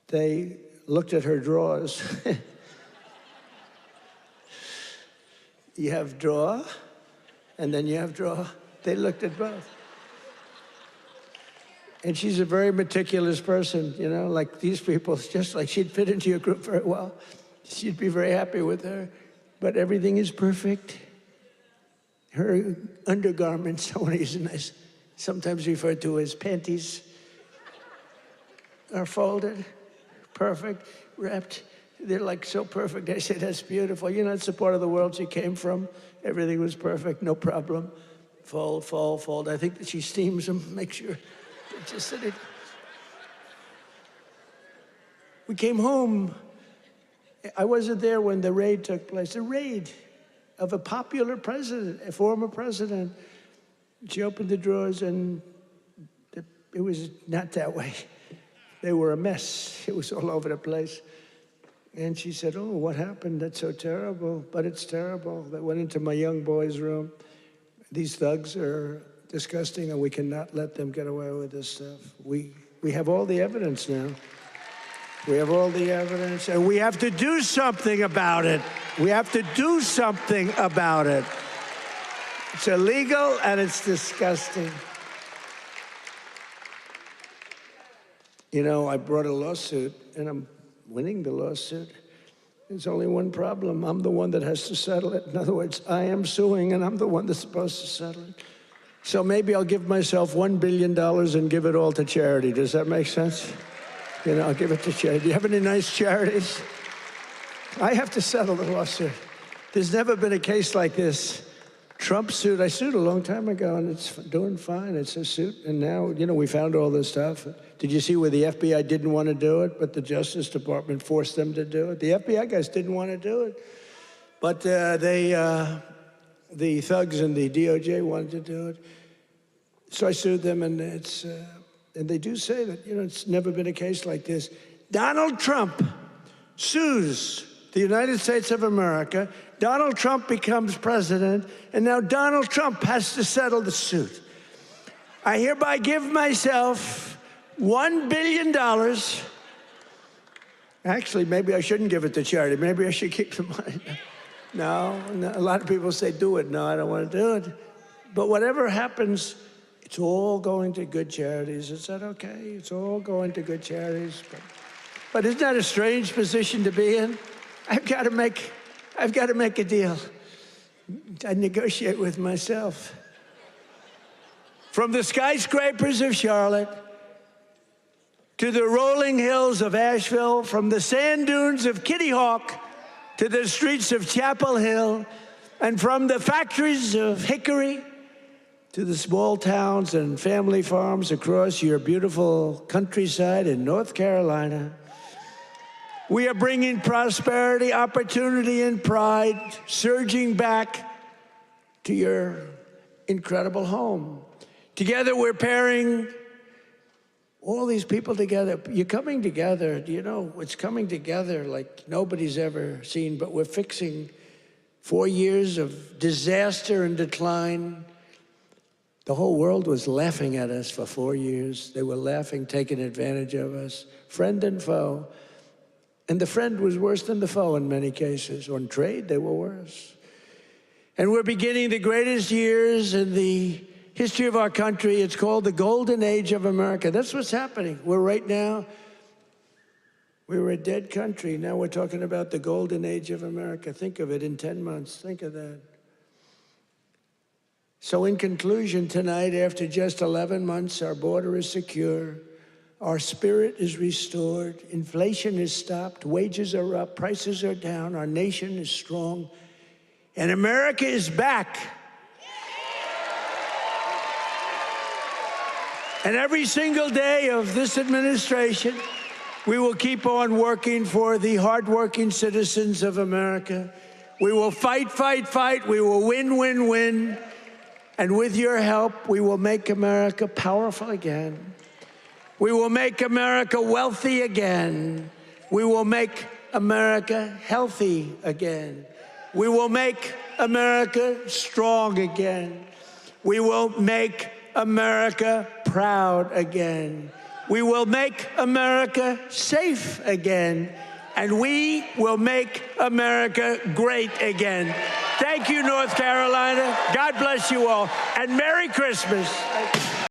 They looked at her drawers. You have drawer, and then you have drawer. They looked at both. And she's a very meticulous person, like these people. It's just like she'd fit into your group very well. She'd be very happy with her. But everything is perfect. Her undergarments, I want to use a nice, sometimes referred to as panties, are folded, perfect, wrapped. They're like so perfect. I said, that's beautiful. It's the part of the world she came from. Everything was perfect, no problem. Fold, fold, fold. I think that she steams them, make sure. Just that we came home. I wasn't there when the raid took place. The raid of a popular president, a former president. She opened the drawers and it was not that way. They were a mess. It was all over the place. And she said, oh, what happened? That's so terrible. But it's terrible. They went into my young boy's room. These thugs are disgusting, and we cannot let them get away with this stuff. We have all the evidence now. We have all the evidence, and we have to do something about it. We have to do something about it. It's illegal and it's disgusting. You know, I brought a lawsuit, and I'm winning the lawsuit. There's only one problem. I'm the one that has to settle it. In other words, I am suing, and I'm the one that's supposed to settle it. So maybe I'll give myself $1 billion and give it all to charity. Does that make sense? You know, I'll give it to charity. Do you have any nice charities? I have to settle the lawsuit. There's never been a case like this. Trump suit, I sued a long time ago, and it's doing fine. It's a suit, and now, you know, we found all this stuff. Did you see where the FBI didn't want to do it, but the Justice Department forced them to do it? The FBI guys didn't want to do it, but the thugs and the DOJ wanted to do it. So I sued them, and and they do say that, you know, it's never been a case like this. Donald Trump sues the United States of America. Donald Trump becomes president, and now Donald Trump has to settle the suit. I hereby give myself $1 billion. Actually, maybe I shouldn't give it to charity. Maybe I should keep the money. No, a lot of people say, do it. No, I don't want to do it. But whatever happens, it's all going to good charities. Is that okay? It's all going to good charities. But isn't that a strange position to be in? I've got to make a deal. I negotiate with myself. From the skyscrapers of Charlotte to the rolling hills of Asheville, from the sand dunes of Kitty Hawk to the streets of Chapel Hill, and from the factories of Hickory to the small towns and family farms across your beautiful countryside in North Carolina, we are bringing prosperity, opportunity, and pride surging back to your incredible home. Together, we're pairing all these people together. You're coming together. You know, it's coming together like nobody's ever seen, but we're fixing 4 years of disaster and decline. The whole world was laughing at us for 4 years. They were laughing, taking advantage of us, friend and foe. And the friend was worse than the foe in many cases. On trade, they were worse. And we're beginning the greatest years in the history of our country. It's called the Golden Age of America. That's what's happening. We were a dead country. Now we're talking about the Golden Age of America. Think of it in 10 months. Think of that. So in conclusion, tonight, after just 11 months, our border is secure. Our spirit is restored. Inflation is stopped. Wages are up. Prices are down. Our nation is strong. And America is back. And every single day of this administration, we will keep on working for the hardworking citizens of America. We will fight, fight, fight. We will win, win, win. And with your help, we will make America powerful again. We will make America wealthy again. We will make America healthy again. We will make America strong again. We will make America proud again. We will make America safe again. And we will make America great again. Thank you, North Carolina. God bless you all. And Merry Christmas.